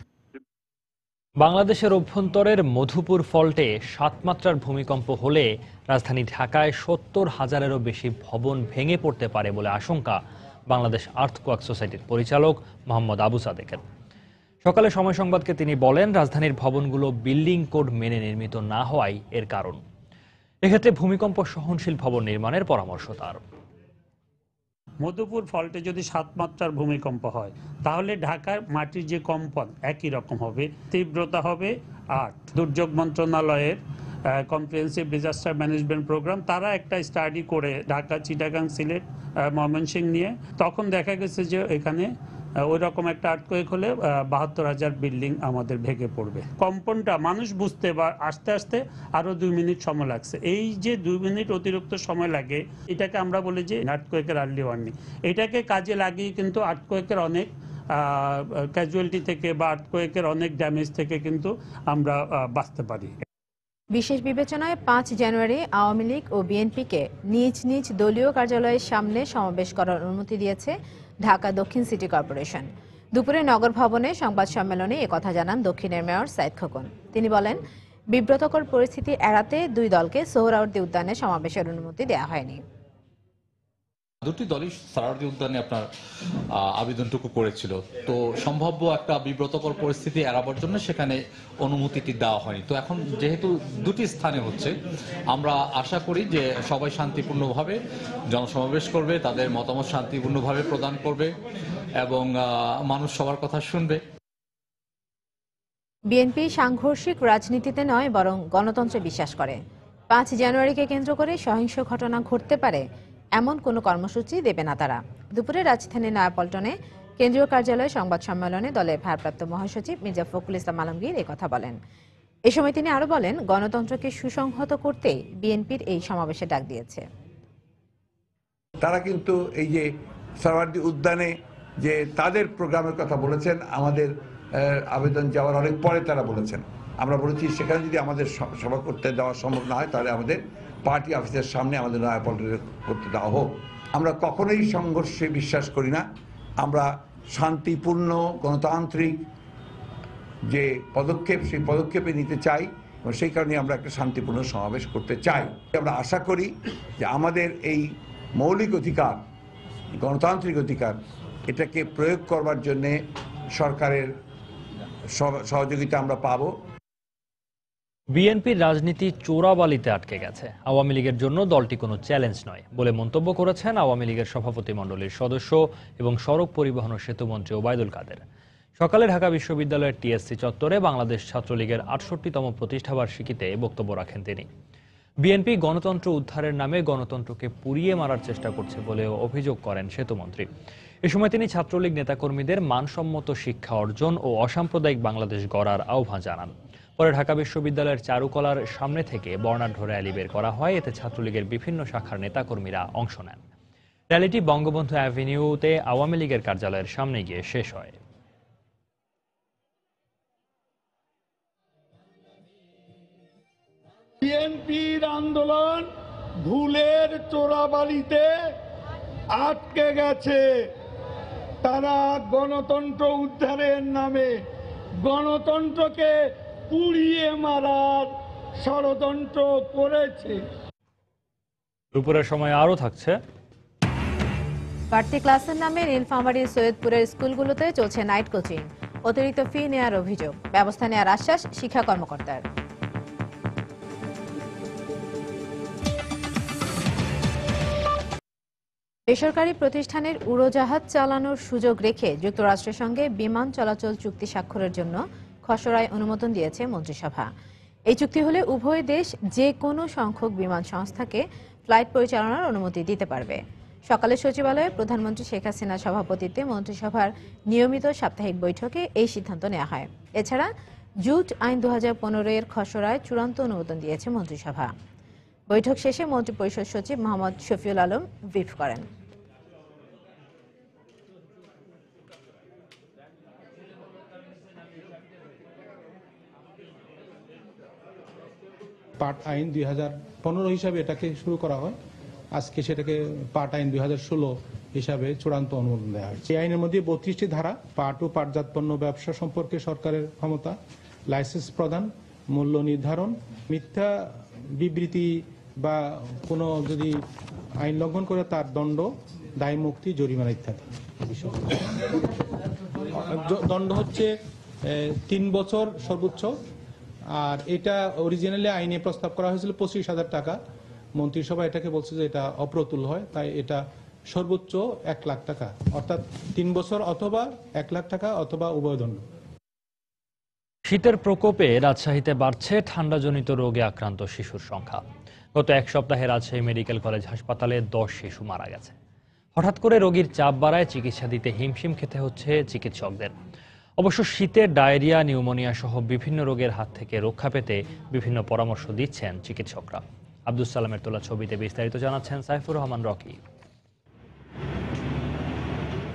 বাংলাদেশের অভ্যন্তরের মধুপুর ফল্টে 7 মাত্রার ভূমিকম্প হলে রাজধানী ঢাকায় 70,000-এরও বেশি ভবন ভেঙে পড়তে পারে বলে আশঙ্কা বাংলাদেশ আর্থকোয়েক সোসাইটির পরিচালক মোহাম্মদ আবু সাদেকের। সকালে সময় সংবাদকে তিনি বলেন, রাজধানীর ভবনগুলো বিল্ডিং কোড মেনে নির্মিত না হওয়াই এর কারণ। এক্ষেত্রে ভূমিকম্প সহনশীল ভবন নির্মাণের পরামর্শ তার। মধুপুর ফল্টে যদি 7 মাত্রার ভূমিকম্প হয় তাহলে ঢাকার মাটির যে কম্পন একই রকম হবে, তীব্রতা হবে 8। দুর্যোগ মন্ত্রণালয়ের কম্প্রিহেনসিভ ডিজাস্টার ম্যানেজমেন্ট প্রোগ্রাম তারা একটা স্টাডি করে ঢাকা, চিটাগাং, সিলেট, ময়মনসিংহ নিয়ে, তখন দেখা গেছে যে এখানে ওই রকম একটা আর্থকোয়েক হলে 72,000 বিল্ডিং আমাদের ভেঙে পড়বে। কম্পনটা মানুষ বুঝতে বা আস্তে আস্তে আরো 2 মিনিট সময় লাগছে। এই যে 2 মিনিট অতিরিক্ত সময় লাগে, এটাকে আমরা বলি যে আর্থকোয়েকের আর্লি ওয়ার্নিং। এটাকে কাজে লাগিয়ে কিন্তু আর্থকোয়েকের অনেক ক্যাজুয়ালিটি থেকে বা আর্থকোয়েকের অনেক ড্যামেজ থেকে কিন্তু আমরা বাঁচতে পারি। বিশেষ বিবেচনায় 5 জানুয়ারি আওয়ামী লীগ ও বিএনপিকে নিজ নিজ দলীয় কার্যালয়ের সামনে সমাবেশ করার অনুমতি দিয়েছে ঢাকা দক্ষিণ সিটি কর্পোরেশন। দুপুরে নগর ভবনে সংবাদ সম্মেলনে একথা জানান দক্ষিণের মেয়র সাইদ খোকন। তিনি বলেন, বিব্রতকর পরিস্থিতি এড়াতে 2 দলকে সোহরাওয়ার্দী উদ্যানে সমাবেশের অনুমতি দেওয়া হয়নি। দুটি দলই সোহরাওয়ার্দী উদ্যানে আপনার আবেদনটুকু করেছিল, তো সম্ভাব্য একটা বিব্রতকর পরিস্থিতি এড়াবার জন্য সেখানে অনুমতিটি দেওয়া হয়নি। তো এখন যেহেতু দুটি স্থানে হচ্ছে, আমরা আশা করি যে সবাই শান্তিপূর্ণভাবে জনসমাবেশ করবে, তাদের মতামত শান্তিপূর্ণভাবে প্রদান করবে এবং মানুষ সবার কথা শুনবে। বিএনপি সাংঘর্ষিক রাজনীতিতে নয় বরং গণতন্ত্রে বিশ্বাস করে। 5 জানুয়ারিকে কেন্দ্র করে সহিংস ঘটনা ঘটতে পারে এমন কোনো কর্মসূচি দেবে না তারা। দুপুরে রাজধানীর নয়াপল্টনে কেন্দ্রীয় কার্যালয়ে সংবাদ সম্মেলনে দলের ভারপ্রাপ্ত মহাসচিব মির্জা ফখরুল ইসলাম আলমগীর এই কথা বলেন। এ সময় তিনি আরো বলেন, গণতন্ত্রকে সুসংহত করতে বিএনপির এই সমাবেশে ডাক দিয়েছে। তারা কিন্তু এই যে সোহরাওয়ার্দী উদ্যানে যে তাদের প্রোগ্রামের কথা বলেছেন, আমাদের আবেদন যাওয়ার অনেক পরে তারা বলেছেন। আমরা বলেছি সেখানে যদি আমাদের সভা করতে দেওয়া সম্ভব না হয় তাহলে আমাদের পার্টি অফিসের সামনে আমাদের নয়াপল্টনে করতে দেওয়া হোক। আমরা কখনোই সংঘর্ষে বিশ্বাস করি না। আমরা শান্তিপূর্ণ গণতান্ত্রিক যে পদক্ষেপ সেই পদক্ষেপে নিতে চাই এবং সেই কারণে আমরা একটা শান্তিপূর্ণ সমাবেশ করতে চাই। আমরা আশা করি যে আমাদের এই মৌলিক অধিকার, গণতান্ত্রিক অধিকার, এটাকে প্রয়োগ করবার জন্যে সরকারের সহযোগিতা আমরা পাবো। বিএনপির রাজনীতি চোরাবালিতে আটকে গেছে, আওয়ামী লীগের জন্য দলটি কোনো চ্যালেঞ্জ নয় বলে মন্তব্য করেছেন আওয়ামী লীগের সভাপতিমণ্ডলীর সদস্য এবং সড়ক পরিবহন ও সেতুমন্ত্রী ওবায়দুল কাদের। সকালে ঢাকা বিশ্ববিদ্যালয়ের টিএসসি চত্বরে বাংলাদেশ ছাত্রলীগের ৬৮তম প্রতিষ্ঠাবার্ষিকীতে বক্তব্য রাখেন তিনি। বিএনপি গণতন্ত্র উদ্ধারের নামে গণতন্ত্রকে পুড়িয়ে মারার চেষ্টা করছে বলেও অভিযোগ করেন সেতুমন্ত্রী। এ সময় তিনি ছাত্রলীগ নেতাকর্মীদের মানসম্মত শিক্ষা অর্জন ও অসাম্প্রদায়িক বাংলাদেশ গড়ার আহ্বান জানান। পরে ঢাকা বিশ্ববিদ্যালয়ের চারুকলার সামনে থেকে বর্ণাঢ্য র্যালি বের করা হয়। এতে ছাত্রলীগের বিভিন্ন শাখার নেতাকর্মীরা অংশ নেন। র্যালিটি বঙ্গবন্ধু অ্যাভিনিউতে আওয়ামী লীগের কার্যালয়ের সামনে গিয়ে শেষ হয়। বিএনপির আন্দোলন ভুলের চোরাবালিতে আটকে গেছে। তারা গণতন্ত্র উদ্ধারের নামে গণতন্ত্রকে পুড়িয়ে মারার ষড়যন্ত্র করেছে। দুপুরের সময় আরও থাকছে। বাড়তি ক্লাসের নামে নীলফামারীর সৈয়দপুরের স্কুলগুলোতে চলছে নাইট কোচিং। অতিরিক্ত ফি নেওয়ার অভিযোগ, ব্যবস্থা নেওয়ার আশ্বাস শিক্ষা কর্মকর্তার। বেসরকারি প্রতিষ্ঠানের উড়োজাহাজ চালানোর সুযোগ রেখে যুক্তরাষ্ট্রের সঙ্গে বিমান চলাচল চুক্তি স্বাক্ষরের জন্য খসড়ায় অনুমোদন দিয়েছে মন্ত্রিসভা। এই চুক্তি হলে উভয় দেশ যে কোনো সংখ্যক বিমান সংস্থাকে ফ্লাইট পরিচালনার অনুমতি দিতে পারবে। সকালে সচিবালয়ে প্রধানমন্ত্রী শেখ হাসিনার সভাপতিত্বে মন্ত্রিসভার নিয়মিত সাপ্তাহিক বৈঠকে এই সিদ্ধান্ত নেওয়া হয়। এছাড়া জুট আইন 2015 এর খসড়ায় চূড়ান্ত অনুমোদন দিয়েছে মন্ত্রিসভা। বৈঠক শেষে মন্ত্রিপরিষদ সচিব মোহাম্মদ শফিউল আলম ব্রিফ করেন। পার্ট আইন 2015 হিসাবে এটাকে শুরু করা হয়। আজকে সেটাকে পার্ট আইন 2016 হিসাবে চূড়ান্ত অনুমোদন দেওয়া হয়। এই আইনের মধ্যে 32টি ধারা, পাট ও পাটজাত পণ্য ব্যবসা সম্পর্কে সরকারের ক্ষমতা, লাইসেন্স প্রদান, মূল্য নির্ধারণ, মিথ্যা বিবৃতি বা কোনো যদি আইন লঙ্ঘন করে তার দণ্ড, দায় মুক্তি, জরিমানা ইত্যাদি। দণ্ড হচ্ছে 3 বছর সর্বোচ্চ। আর এটা অরিজিনালি আইনে প্রস্তাব করা হয়েছিল 25,000 টাকা। মন্ত্রিসভা এটাকে বলছে যে এটা অপ্রতুল হয়, তাই এটা সর্বোচ্চ 1 লাখ টাকা, অর্থাৎ 3 বছর অথবা 1 লাখ টাকা অথবা উভয়দণ্ড। শীতের প্রকোপে রাজশাহীতে বাড়ছে ঠান্ডাজনিত রোগে আক্রান্ত শিশুর সংখ্যা। গত 1 সপ্তাহে রাজশাহী মেডিকেল কলেজ হাসপাতালে 10 শিশু মারা গেছে। হঠাৎ করে রোগীর চাপ বাড়ায় চিকিৎসা দিতে হিমশিম খেতে হচ্ছে চিকিৎসকদের। অবশ্য শীতের ডায়রিয়া, নিউমোনিয়া সহ বিভিন্ন রোগের হাত থেকে রক্ষা পেতে বিভিন্ন পরামর্শ দিচ্ছেন চিকিৎসকরা। আব্দুস সালামের তোলা ছবিতে বিস্তারিত জানাচ্ছেন সাইফুর রহমান রকি।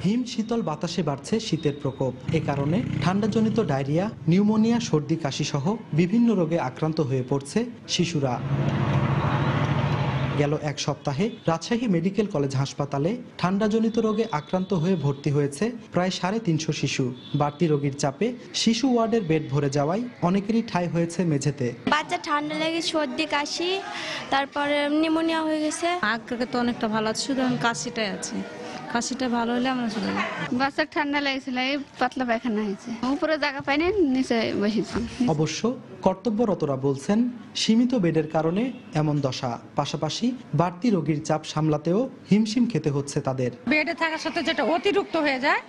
হিম শীতল বাতাসে বাড়ছে শীতের প্রকোপ। এ কারণে ঠান্ডাজনিত ডায়রিয়া, নিউমোনিয়া, সর্দি, কাশি সহ বিভিন্ন রোগে আক্রান্ত হয়ে পড়ছে শিশুরা। গেল 1 সপ্তাহে রাজশাহী মেডিকেল কলেজ হাসপাতালে ঠান্ডাজনিত রোগে আক্রান্ত হয়ে ভর্তি হয়েছে প্রায় 350 শিশু। বাড়তি রোগীর চাপে শিশু ওয়ার্ডের বেড ভরে যাওয়ায় অনেকেরই ঠাঁই হয়েছে মেঝেতে। বাচ্চা ঠান্ডা লেগে সর্দি, কাশি, তারপরে নিউমোনিয়া হয়ে গেছে। আগে তো অনেকটা ভালো আছে, শুধু কাশিটাই আছে। কাশিটা ভালো হলে আমরা চলে যাই। বাচ্চার ঠান্ডা লেগেছিল, এই পাতলা পায়খানা হয়েছে, উপরে জায়গা পাইনি, নিচে বসেছি। অবশ্য কর্তব্যরতরা বলছেন সীমিত বেডের কারণে এমন দশা। পাশাপাশি বাড়তি রোগীর চাপ সামলাতেও হিমশিম খেতে হচ্ছে তাদের। বেডে থাকার সাথে যেটা অতিরিক্ত হয়ে যায়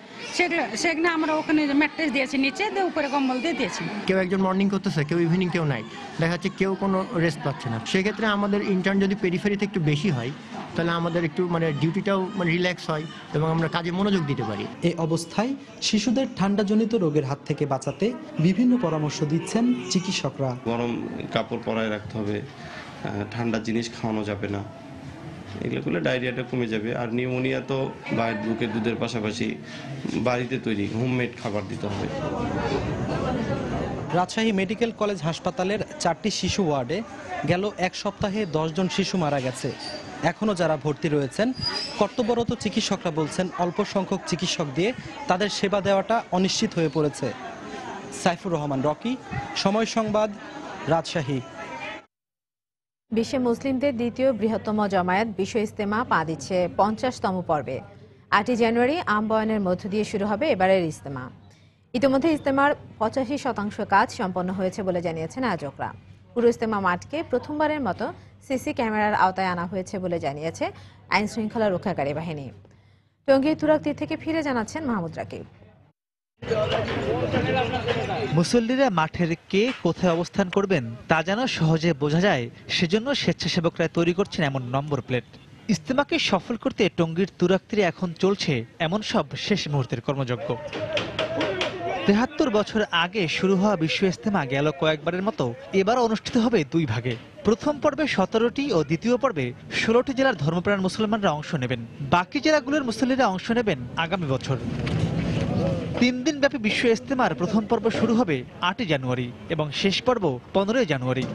সেখানে আমরা ওখানে ম্যাট্রেস দিয়েছি নিচে, দিয়ে উপরে কম্বল দিয়ে দিয়েছি। কেউ একজন মর্নিং করতেছে, কেউ ইভিনিং, কেউ নাই, দেখা যাচ্ছে কেউ কোনো রেস্ট পাচ্ছে না। সেক্ষেত্রে আমাদের ইন্টার্ন যদি পেরিফেরিতে একটু বেশি হয় তাহলে আমাদের একটু ডিউটিটাও রিল্যাক্স হয় এবং আমরা কাজে মনোযোগ দিতে পারি। এই অবস্থায় শিশুদের ঠান্ডাজনিত রোগের হাত থেকে বাঁচাতে বিভিন্ন পরামর্শ দিচ্ছেন চিকিৎসকরা। গরম কাপড় পরায় রাখতে হবে, ঠান্ডা জিনিস খাওয়ানো যাবে না, এগুলো করলে ডায়রিয়াটা কমে যাবে। আর নিউমোনিয়া তো বাইরের বুকের দুধের পাশাপাশি বাড়িতে তৈরি হোমমেড খাবার দিতে হবে। রাজশাহী মেডিকেল কলেজ হাসপাতালের 4টি শিশু ওয়ার্ডে গেল এক সপ্তাহে 10 জন শিশু মারা গেছে। এখনও যারা ভর্তি রয়েছেন, কর্তব্যরত চিকিৎসকরা বলছেন অল্প সংখ্যক চিকিৎসক দিয়ে তাদের সেবা দেওয়াটা অনিশ্চিত হয়ে পড়েছে। সাইফুর রহমান রকি, সময় সংবাদ, রাজশাহী। বিশ্বে মুসলিমদের দ্বিতীয় বৃহত্তম জামায়াত বিশ্ব ইজতেমা পা দিচ্ছে 50তম পর্বে। 8 জানুয়ারি আমবয়ানের মধ্য দিয়ে শুরু হবে এবারের ইজতেমা। ইতিমধ্যে ইজতেমার 85% কাজ সম্পন্ন হয়েছে বলে জানিয়েছেন আয়োজকরা। পুরো ইজতেমা মাঠকে প্রথমবারের মতো সিসি ক্যামেরার আওতায় আনা হয়েছে বলে জানিয়েছে আইন শৃঙ্খলা রক্ষাকারী বাহিনী। টঙ্গী তুরাগ তীর থেকে ফিরে জানাচ্ছেন মাহমুদ রাকিব। মুসল্লিরা মাঠের কে কোথায় অবস্থান করবেন তা যেন সহজে বোঝা যায়, সেজন্য স্বেচ্ছাসেবকরা তৈরি করছেন এমন নম্বর প্লেট। ইজতেমাকে সফল করতে টঙ্গীর তুরাগ তীরে এখন চলছে এমন সব শেষ মুহূর্তের কর্মযজ্ঞ। 73 বছর আগে শুরু হওয়া বিশ্ব ইজতেমা গেল কয়েকবারের মতো এবার অনুষ্ঠিত হবে 2 ভাগে। প্রথম পর্বে 17টি ও দ্বিতীয় পর্বে 16টি জেলার ধর্মপ্রাণ মুসলমানরা অংশ নেবেন। বাকি জেলাগুলোর মুসল্লিরা অংশ নেবেন আগামী বছর। 3 দিনব্যাপী বিশ্ব ইজতেমার প্রথম পর্ব শুরু হবে 8 জানুয়ারি এবং শেষ পর্ব 15 জানুয়ারি।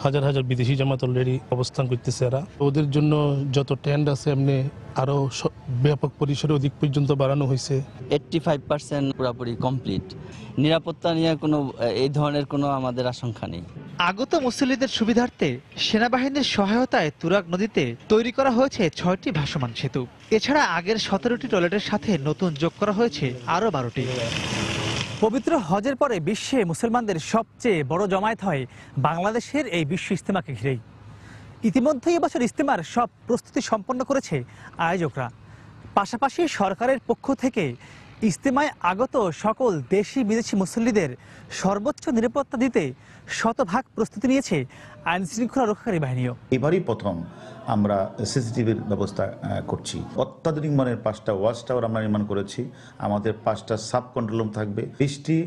হাজার হাজার বিদেশি জামাত অলরেডি অবস্থান করতেছে। এরা ওদের জন্য যত টেন্ট আছে এমনি আরো ব্যাপক পরিসরে অধিক পর্যন্ত বাড়ানো হয়েছে। 85% পুরোপুরি কমপ্লিট। নিরাপত্তা নিয়ে কোনো এই ধরনের কোনো আমাদের আশঙ্কা নেই। আগত মুসল্লিদের সুবিধার্থে সেনাবাহিনীর সহায়তায় তুরাগ নদীতে তৈরি করা হয়েছে 6টি ভাসমান সেতু। এছাড়া আগের 17টি টয়লেটের সাথে নতুন যোগ করা হয়েছে আরো 12টি। পবিত্র হজের পরে বিশ্বে মুসলমানদের সবচেয়ে বড় জমায়েত হয় বাংলাদেশের এই বিশ্ব ইজতেমাকে ঘিরেই। ইতিমধ্যে এবছর ইজতেমার সব প্রস্তুতি সম্পন্ন করেছে আয়োজকরা। পাশাপাশি সরকারের পক্ষ থেকে ইজতেমায় আগত সকল দেশি বিদেশি মুসল্লিদের সর্বোচ্চ নিরাপত্তা দিতে শতভাগ প্রস্তুতি নিয়েছে আইন শৃঙ্খলা রক্ষাকারী বাহিনীও। এবারই প্রথম আমরা সিসিটিভির ব্যবস্থা করছি। অত্যাধুনিক মানের 5টা ওয়াচ টাওয়ার আমরা নির্মাণ করেছি। আমাদের 5টা সাব কন্ট্রোল রুম থাকবে। 20টি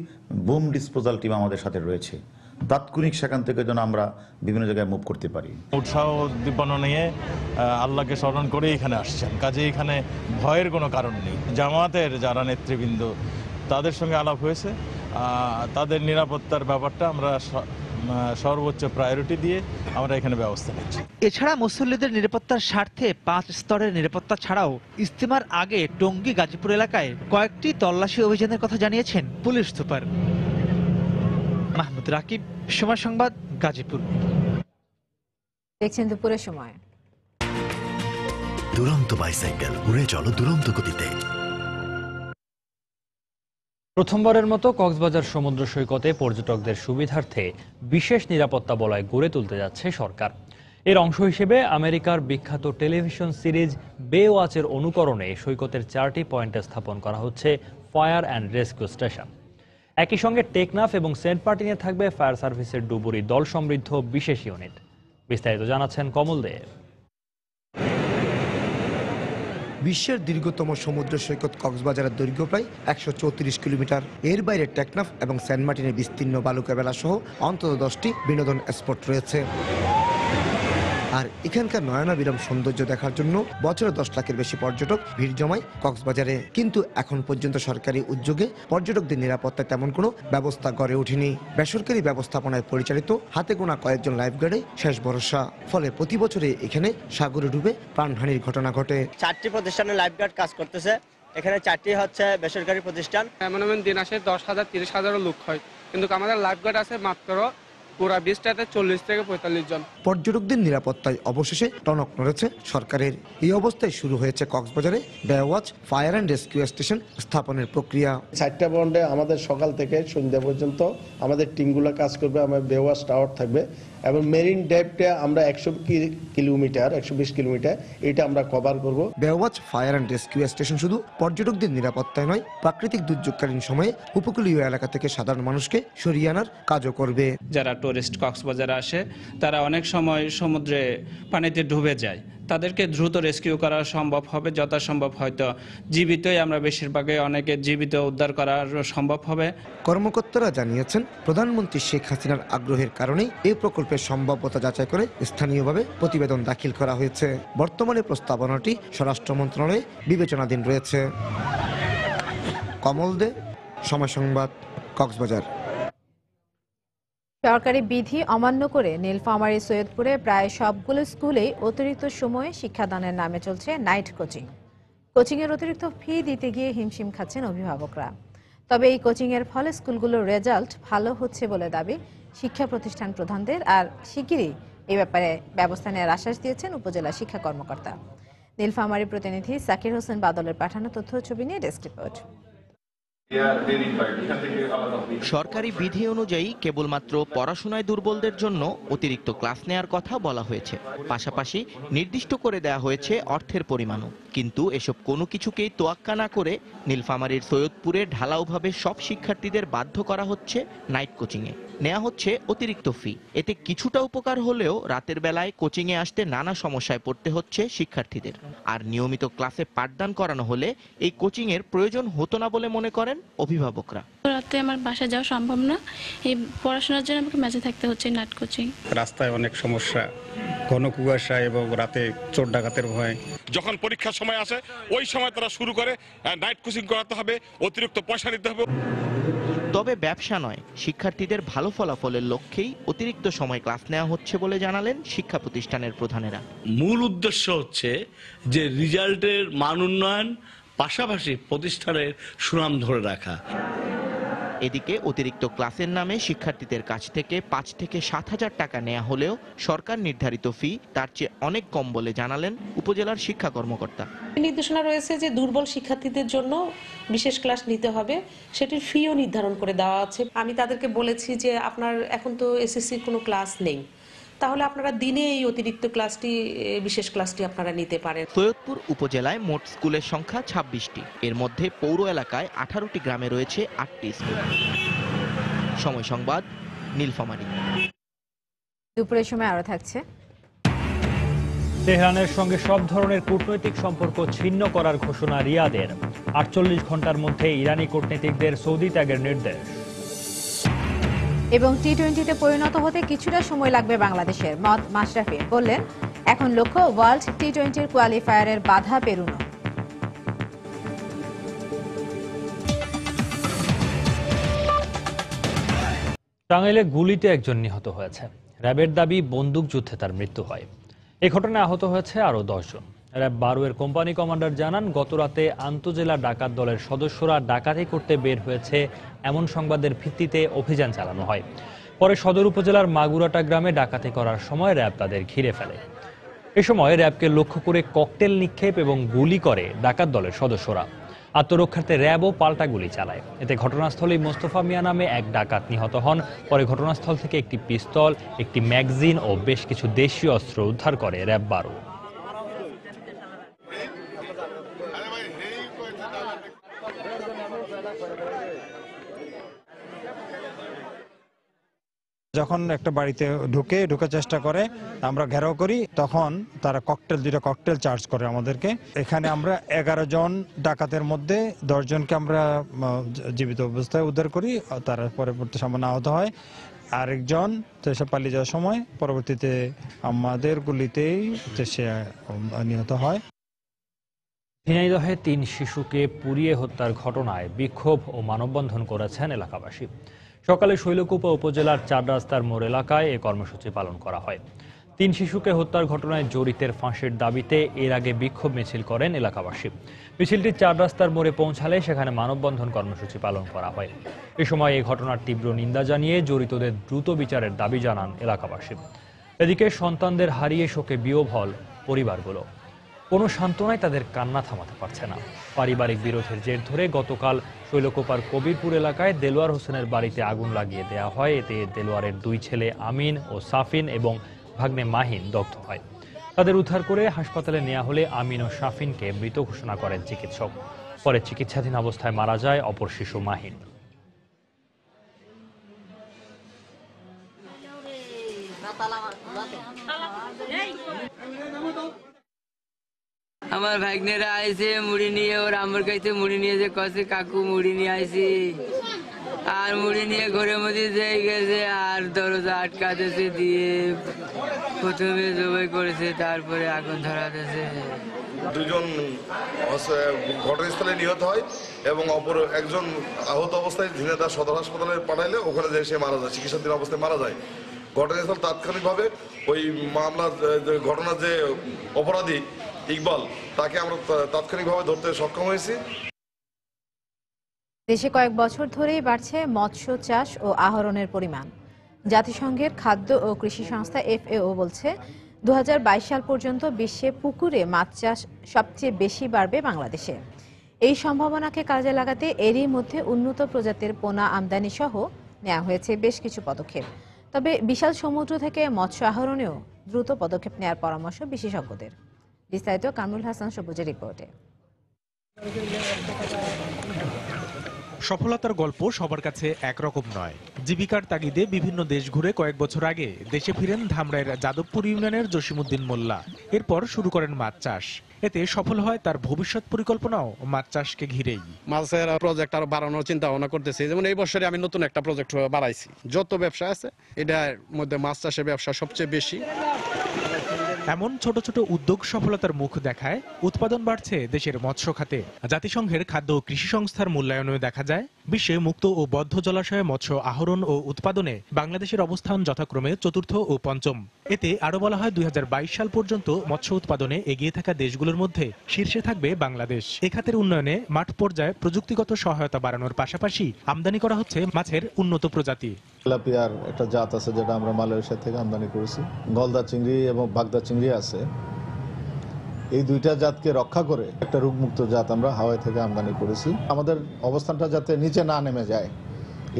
বুম ডিসপোজাল টিম আমাদের সাথে রয়েছে। তাৎক্ষণিক সেখান থেকে যেন আমরা বিভিন্ন জায়গায় মুভ করতে পারি। উৎসাহ উদ্দীপনা নিয়ে আল্লাহকে স্মরণ করে এখানে আসছেন, কাজে এখানে ভয়ের কোনো কারণ নেই। জামাতের যারা নেতৃবৃন্দ তাদের সঙ্গে আলাপ হয়েছে, তাদের নিরাপত্তার ব্যাপারটা আমরা সর্বোচ্চ প্রায়োরিটি দিয়ে আমরা এখানে ব্যবস্থা নিচ্ছি। এছাড়া মুসল্লিদের নিরাপত্তার স্বার্থে 5 স্তরের নিরাপত্তা ছাড়াও ইজতেমার আগে টঙ্গী গাজীপুর এলাকায় কয়েকটি তল্লাশি অভিযানের কথা জানিয়েছেন পুলিশ সুপার। মাহমুদ রাকিব, সময় সংবাদ, গাজীপুর। দেখছেন দুপুরের সময়। দুরন্ত বাইসাইকেল, উড়ে চলো দুরন্ত গতিতে। প্রথমবারের মতো কক্সবাজার সমুদ্র সৈকতে পর্যটকদের সুবিধার্থে বিশেষ নিরাপত্তা বলয় গড়ে তুলতে যাচ্ছে সরকার। এর অংশ হিসেবে আমেরিকার বিখ্যাত টেলিভিশন সিরিজ বে ওয়াচের অনুকরণে সৈকতের 4টি পয়েন্টে স্থাপন করা হচ্ছে ফায়ার অ্যান্ড রেস্কিউ স্টেশন। একই সঙ্গে টেকনাফ এবং সেন্ট মার্টিনে থাকবে ফায়ার সার্ভিসের ডুবুরি দল সমৃদ্ধ বিশেষ ইউনিট। বিস্তারিত জানাচ্ছেন কমল দে। বিশ্বের দীর্ঘতম সমুদ্র সৈকত কক্সবাজারের দৈর্ঘ্য প্রায় 134 কিলোমিটার। এর বাইরে টেকনাফ এবং সেন্ট মার্টিনের বিস্তীর্ণ বালুকা বেলা সহ অন্তত 10টি বিনোদন স্পট রয়েছে। আর এখানকার নয়নাবিরাম সৌন্দর্য দেখার জন্য বছরে 10 লাখের বেশি পর্যটক ভিড় জমায় কক্সবাজারে। কিন্তু এখন পর্যন্ত সরকারি উদ্যোগে পর্যটকদের নিরাপত্তায় তেমন কোনো ব্যবস্থা গড়ে ওঠেনি। বেসরকারি ব্যবস্থাপনায় পরিচালিত হাতে গোনা কয়েকজন লাইফগার্ডে শেষ ভরসা। ফলে প্রতি বছরে এখানে সাগরে ডুবে প্রাণহানির ঘটনা ঘটে। 4টি প্রতিষ্ঠানে লাইফগার্ড কাজ করতেছে। এখানে 4টি হচ্ছে বেসরকারি প্রতিষ্ঠান। এমন দিন আসে 10,000 30,000 লোক হয়, কিন্তু আমাদের লাইফগার্ড আছে মাত্র পুরা 20টাতে 40 থেকে 45 জন। পর্যটকদের নিরাপত্তায় অবশেষে টনক নড়েছে সরকারের। এই অবস্থায় শুরু হয়েছে কক্সবাজারে বেওয়াচ ফায়ার অ্যান্ড রেস্কিউ স্টেশন স্থাপনের প্রক্রিয়া। 4টা বন্ডে আমাদের সকাল থেকে সন্ধ্যা পর্যন্ত আমাদের টিমগুলো কাজ করবে। আমার বেওয়াচ টাওয়ার থাকবে এবং মেরিন ড্রাইভটা আমরা 120 কিলোমিটার এটা আমরা কভার করব। বেওয়াচ ফায়ার অ্যান্ড রেস্কিউ স্টেশন শুধু পর্যটকদের নিরাপত্তায় নয়, প্রাকৃতিক দুর্যোগকালীন সময়ে উপকূলীয় এলাকা থেকে সাধারণ মানুষকে সরিয়ে আনার কাজও করবে। যারা টুরিস্ট কক্সবাজারে আসে তারা অনেক সময় সমুদ্রে পানিতে ডুবে যায়, তাদেরকে দ্রুত রেস্কিউ করা সম্ভব হবে, যথাসম্ভব হয়তো জীবিতই আমরা বেশিরভাগই অনেকে জীবিত উদ্ধার করা সম্ভব হবে। কর্মকর্তারা জানিয়েছেন প্রধানমন্ত্রী শেখ হাসিনার আগ্রহের কারণেই এই প্রকল্পের সম্ভাব্যতা যাচাই করে স্থানীয়ভাবে প্রতিবেদন দাখিল করা হয়েছে। বর্তমানে প্রস্তাবনাটি স্বরাষ্ট্র মন্ত্রণালয়ে বিবেচনাধীন রয়েছে। কমল দে, সময় সংবাদ, কক্সবাজার। সরকারি বিধি অমান্য করে নীলফামারী সৈয়দপুরে প্রায় সবগুলো স্কুলেই অতিরিক্ত সময়ে শিক্ষাদানের নামে চলছে নাইট কোচিং। কোচিংয়ের অতিরিক্ত ফি দিতে গিয়ে হিমশিম খাচ্ছেন অভিভাবকরা। তবে এই কোচিংয়ের ফলে স্কুলগুলোর রেজাল্ট ভালো হচ্ছে বলে দাবি শিক্ষা প্রতিষ্ঠান প্রধানদের, আর শিগগিরই এই ব্যাপারে ব্যবস্থা নেওয়ার আশ্বাস দিয়েছেন উপজেলা শিক্ষা কর্মকর্তা। নীলফামারী প্রতিনিধি সাকির হোসেন বাদলের পাঠানো তথ্য ছবি নিয়ে ডেস্ক রিপোর্ট। সরকারি বিধি অনুযায়ী কেবলমাত্র পড়াশোনায় দুর্বলদের জন্য অতিরিক্ত ক্লাস নেয়ার কথা বলা হয়েছে। পাশাপাশি নির্দিষ্ট করে দেয়া হয়েছে অর্থের পরিমাণও। কিন্তু এসব কোনো কিছুকেই তোয়াক্কা না করে নীলফামারীর সৈয়দপুরে ঢালাওভাবে সব শিক্ষার্থীদের বাধ্য করা হচ্ছে নাইট কোচিংয়ে। নেওয়া হচ্ছে অতিরিক্ত ফি। এতে কিছুটা উপকার হলেও রাতের বেলায় কোচিংয়ে আসতে নানা সমস্যায় পড়তে হচ্ছে শিক্ষার্থীদের। আর নিয়মিত ক্লাসে পাঠদান করানো হলে এই কোচিংয়ের প্রয়োজন হতো না বলে মনে করেন অভিভাবকরা। রাতে আমার বাসা যাওয়া সম্ভব না, এই পড়াশোনার জন্য আমাকে মেসে থাকতে হচ্ছে নাইট কোচিং। রাস্তায় অনেক সমস্যা, ঘন কুয়াশা এবং রাতে চোর ডাকাতের ভয়। যখন পরীক্ষার সময় আসে ওই সময় তারা শুরু করে নাইট কোচিং করাতে হবে, অতিরিক্ত পয়সা নিতে হবে। তবে ব্যবসা নয়, শিক্ষার্থীদের ভালো ফলাফলের লক্ষ্যেই অতিরিক্ত সময় ক্লাস নেওয়া হচ্ছে বলে জানালেন শিক্ষা প্রতিষ্ঠানের প্রধানেরা। মূল উদ্দেশ্য হচ্ছে যে রেজাল্টের মান উন্নয়ন, পাশাপাশি প্রতিষ্ঠানের সুনাম ধরে রাখা। এদিকে অতিরিক্ত ক্লাসের নামে শিক্ষার্থীদের কাছ থেকে 5 থেকে 7,000 টাকা নেওয়া হলেও সরকার নির্ধারিত ফি তার চেয়ে অনেক কম বলে জানালেন উপজেলার শিক্ষা কর্মকর্তা। নির্দেশনা রয়েছে যে দুর্বল শিক্ষার্থীদের জন্য বিশেষ ক্লাস নিতে হবে, সেটির ফিও নির্ধারণ করে দেওয়া আছে। আমি তাদেরকে বলেছি যে আপনার এখন তো এসএসসি কোনো ক্লাস নেই, তাহলে আপনারা দিনে এই অতিরিক্ত ক্লাসটি, বিশেষ ক্লাসটি আপনারা নিতে পারেন। সৈয়দপুর উপজেলায় মোট স্কুলের সংখ্যা 26টি। এর মধ্যে পৌর এলাকায় 18টি গ্রামে রয়েছে 8টি স্কুল। সময় সংবাদ, নীলফামারী। দুপুরের সময় আরো থাকছে। তেহরানের সঙ্গে সব ধরনের কূটনৈতিক সম্পর্ক ছিন্ন করার ঘোষণা রিয়াদের। 48 ঘন্টার মধ্যে ইরানি কূটনীতিকদের সৌদি ত্যাগের নির্দেশ। এবং টি-20তে পরিণত হতে কিছুটা সময় লাগবে বাংলাদেশের। মাশরাফি বললেন, এখন লক্ষ্য ওয়ার্ল্ড টি-20 কোয়ালিফায়ারের বাধা পেরোনো। টাঙ্গাইলে গুলিতে একজন নিহত হয়েছে। র্যাবের দাবি বন্দুকযুদ্ধে তার মৃত্যু হয়। এই ঘটনায় আহত হয়েছে আরও 10 জন। র্যাব 12 এর কোম্পানি কমান্ডার জানান, গতরাতে আন্তজেলা ডাকাত দলের সদস্যরা ডাকাতি করতে বের হয়েছে এমন সংবাদের ভিত্তিতে অভিযান চালানো হয়। পরে সদর উপজেলার মাগুরাটা গ্রামে ডাকাতি করার সময় র্যাব তাদের ঘিরে ফেলে। এ সময় র্যাবকে লক্ষ্য করে ককটেল নিক্ষেপ এবং গুলি করে ডাকাত দলের সদস্যরা। আত্মরক্ষার্থে র্যাবও পাল্টা গুলি চালায়। এতে ঘটনাস্থলেই মোস্তফা মিয়া নামে এক ডাকাত নিহত হন। পরে ঘটনাস্থল থেকে একটি পিস্তল, একটি ম্যাগাজিন ও বেশ কিছু দেশীয় অস্ত্র উদ্ধার করে র্যাব 12। যখন একটা বাড়িতে ঢোকার চেষ্টা করে, আমরা ঘেরাও করি, তখন তারা দুইটা ককটেল চার্জ করে আমাদেরকে। এখানে আমরা 11 জন ডাকাতের মধ্যে 10 জনকে আমরা জীবিত অবস্থায় উদ্ধার করি, তারা পরবর্তী সময় আহত হয়। আরেকজন সে পালিয়ে যাওয়ার সময় পরবর্তীতে আমাদের গুলিতেই সে নিহত হয়। ঝিনাইদহে 3 শিশুকে পুড়িয়ে হত্যার ঘটনায় বিক্ষোভ ও মানববন্ধন করেছেন এলাকাবাসী। সকালে শৈলকুপা উপজেলার 4 রাস্তার মোড় এলাকায় এ কর্মসূচি পালন করা হয়। 3 শিশুকে হত্যার ঘটনায় জড়িতের ফাঁসির দাবিতে এর আগে বিক্ষোভ মিছিল করেন এলাকাবাসী। মিছিলটি 4 রাস্তার মোড়ে পৌঁছালে সেখানে মানববন্ধন কর্মসূচি পালন করা হয়। এ সময় এই ঘটনার তীব্র নিন্দা জানিয়ে জড়িতদের দ্রুত বিচারের দাবি জানান এলাকাবাসী। এদিকে সন্তানদের হারিয়ে শোকে বিহ্বল পরিবারগুলো। কোনো সান্ত্বনায় তাদের কান্না থামাতে পারছে না। পারিবারিক বিরোধের জের ধরে গতকাল শৈলকুপার কবিরপুর এলাকায় দেলোয়ার হোসেনের বাড়িতে আগুন লাগিয়ে দেওয়া হয়। এতে দেলোয়ারের 2 ছেলে আমিন ও সাফিন এবং ভাগ্নে মাহিন দগ্ধ হয়। তাদের উদ্ধার করে হাসপাতালে নেওয়া হলে আমিন ও সাফিনকে মৃত ঘোষণা করেন চিকিৎসক। পরে চিকিৎসাধীন অবস্থায় মারা যায় অপর শিশু মাহিন। আমার ভাগ্নেরা আইছে মুড়ি নিয়ে, ওর আমার কাছে মুড়ি নিয়ে যে কষে কাকু মুড়ি নিয়ে আইছি, আর মুড়ি নিয়ে ঘরের মধ্যে যেয়ে গেছে আর দরজা আটকা দিয়েছে, দিয়ে প্রথমে জবাই করেছে, তারপরে আগুন ধরা দিয়েছে। 2 জন ঘটনাস্থলে নিহত হয় এবং অপর একজন আহত অবস্থায় ঝিনাইদহ সদর হাসপাতালে পাঠাইলে ওখানে যে সে মারা যায়, চিকিৎসাধীন অবস্থায় মারা যায়। ঘটনাস্থল তাৎক্ষণিকভাবে ওই মামলার ঘটনার যে অপরাধী ইকবাল, তাকে আমরা তাৎক্ষণিকভাবে ধরতে সক্ষম হয়েছি। দেশে কয়েক বছর ধরেই বাড়ছে মৎস্য চাষ ও আহরণের পরিমাণ। জাতিসংঘের খাদ্য ও কৃষি সংস্থা FAO বলছে 2022 সাল পর্যন্ত বিশ্বে পুকুরে মাছ চাষ সবচেয়ে বেশি বাড়বে বাংলাদেশে। এই সম্ভাবনাকে কাজে লাগাতে এরই মধ্যে উন্নত প্রজাতির পোনা আমদানি সহ নেওয়া হয়েছে বেশ কিছু পদক্ষেপ। তবে বিশাল সমুদ্র থেকে মৎস্য আহরণেও দ্রুত পদক্ষেপ নেওয়ার পরামর্শ বিশেষজ্ঞদের। বিস্তারিত কামরুল হাসান সবুজের রিপোর্টে। সফলতার গল্প সবার কাছে একরকম নয়। জীবিকার তাগিদে বিভিন্ন দেশ ঘুরে কয়েক বছর আগে দেশে ফিরেন ধামরাইয়ের যাদবপুর ইউনিয়নের জসিমউদ্দিন মোল্লা। এরপর শুরু করেন মাছ চাষ। এতে সফল হয় তার ভবিষ্যৎ পরিকল্পনাও মাছ চাষকে ঘিরেই। মাছের প্রজেক্ট আরো বাড়ানোর চিন্তা ভাবনা করতেছি। যেমন এই বছরে আমি নতুন একটা প্রজেক্ট বাড়াইছি। যত ব্যবসা আছে এটার মধ্যে মাছ চাষের ব্যবসা সবচেয়ে বেশি। এমন ছোট ছোট উদ্যোগ সফলতার মুখ দেখায় উৎপাদন বাড়ছে দেশের মৎস্য খাতে। জাতিসংঘের খাদ্য ও কৃষি সংস্থার মূল্যায়নে দেখা যায় বিশ্বে মুক্ত ও বদ্ধ জলাশয়ে মৎস্য আহরণ ও উৎপাদনে বাংলাদেশের অবস্থান যথাক্রমে 4র্থ ও 5ম। এতে আরো বলা হয় 2022 সাল পর্যন্ত মৎস্য উৎপাদনে এগিয়ে থাকা দেশগুলোর মধ্যে শীর্ষে থাকবে বাংলাদেশ। এ খাতের উন্নয়নে মাঠ পর্যায়ে প্রযুক্তিগত সহায়তা বাড়ানোর পাশাপাশি আমদানি করা হচ্ছে মাছের উন্নত প্রজাতি। তেলাপিয়ার একটা জাত আছে যেটা আমরা মালয়েশিয়া থেকে আমদানি করেছি। গলদা চিংড়ি এবং বাগদা চিংড়ি আছে। এই 2টা জাতকে রক্ষা করে একটা রোগমুক্ত জাত আমরা হাওয়াই থেকে আমদানি করেছি। আমাদের অবস্থানটা যাতে নিচে না নেমে যায়,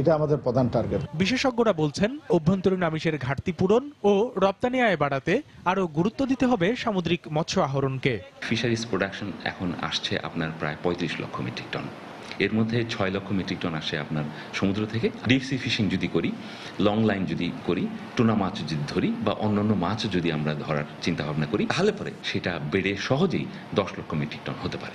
এটা আমাদের প্রধান টার্গেট। বিশেষজ্ঞরা বলছেন অভ্যন্তরীণ আমিষের ঘাটতি পূরণ ও রপ্তানি আয় বাড়াতে আরো গুরুত্ব দিতে হবে সামুদ্রিক মৎস্য আহরণকে। ফিশারিজ প্রোডাকশন এখন আসছে আপনার প্রায় 35 লক্ষ মেট্রিক টন। এর মধ্যে 6 লক্ষ মেট্রিক টন আসে আপনার সমুদ্র থেকে। ডিপ সি ফিশিং যদি করি, লং লাইন যদি করি, টুনা মাছ যদি ধরি বা অন্যান্য মাছ যদি আমরা ধরার চিন্তা ভাবনা করি, তাহলে পরে সেটা বেড়ে সহজেই 10 লক্ষ মেট্রিক টন হতে পারে।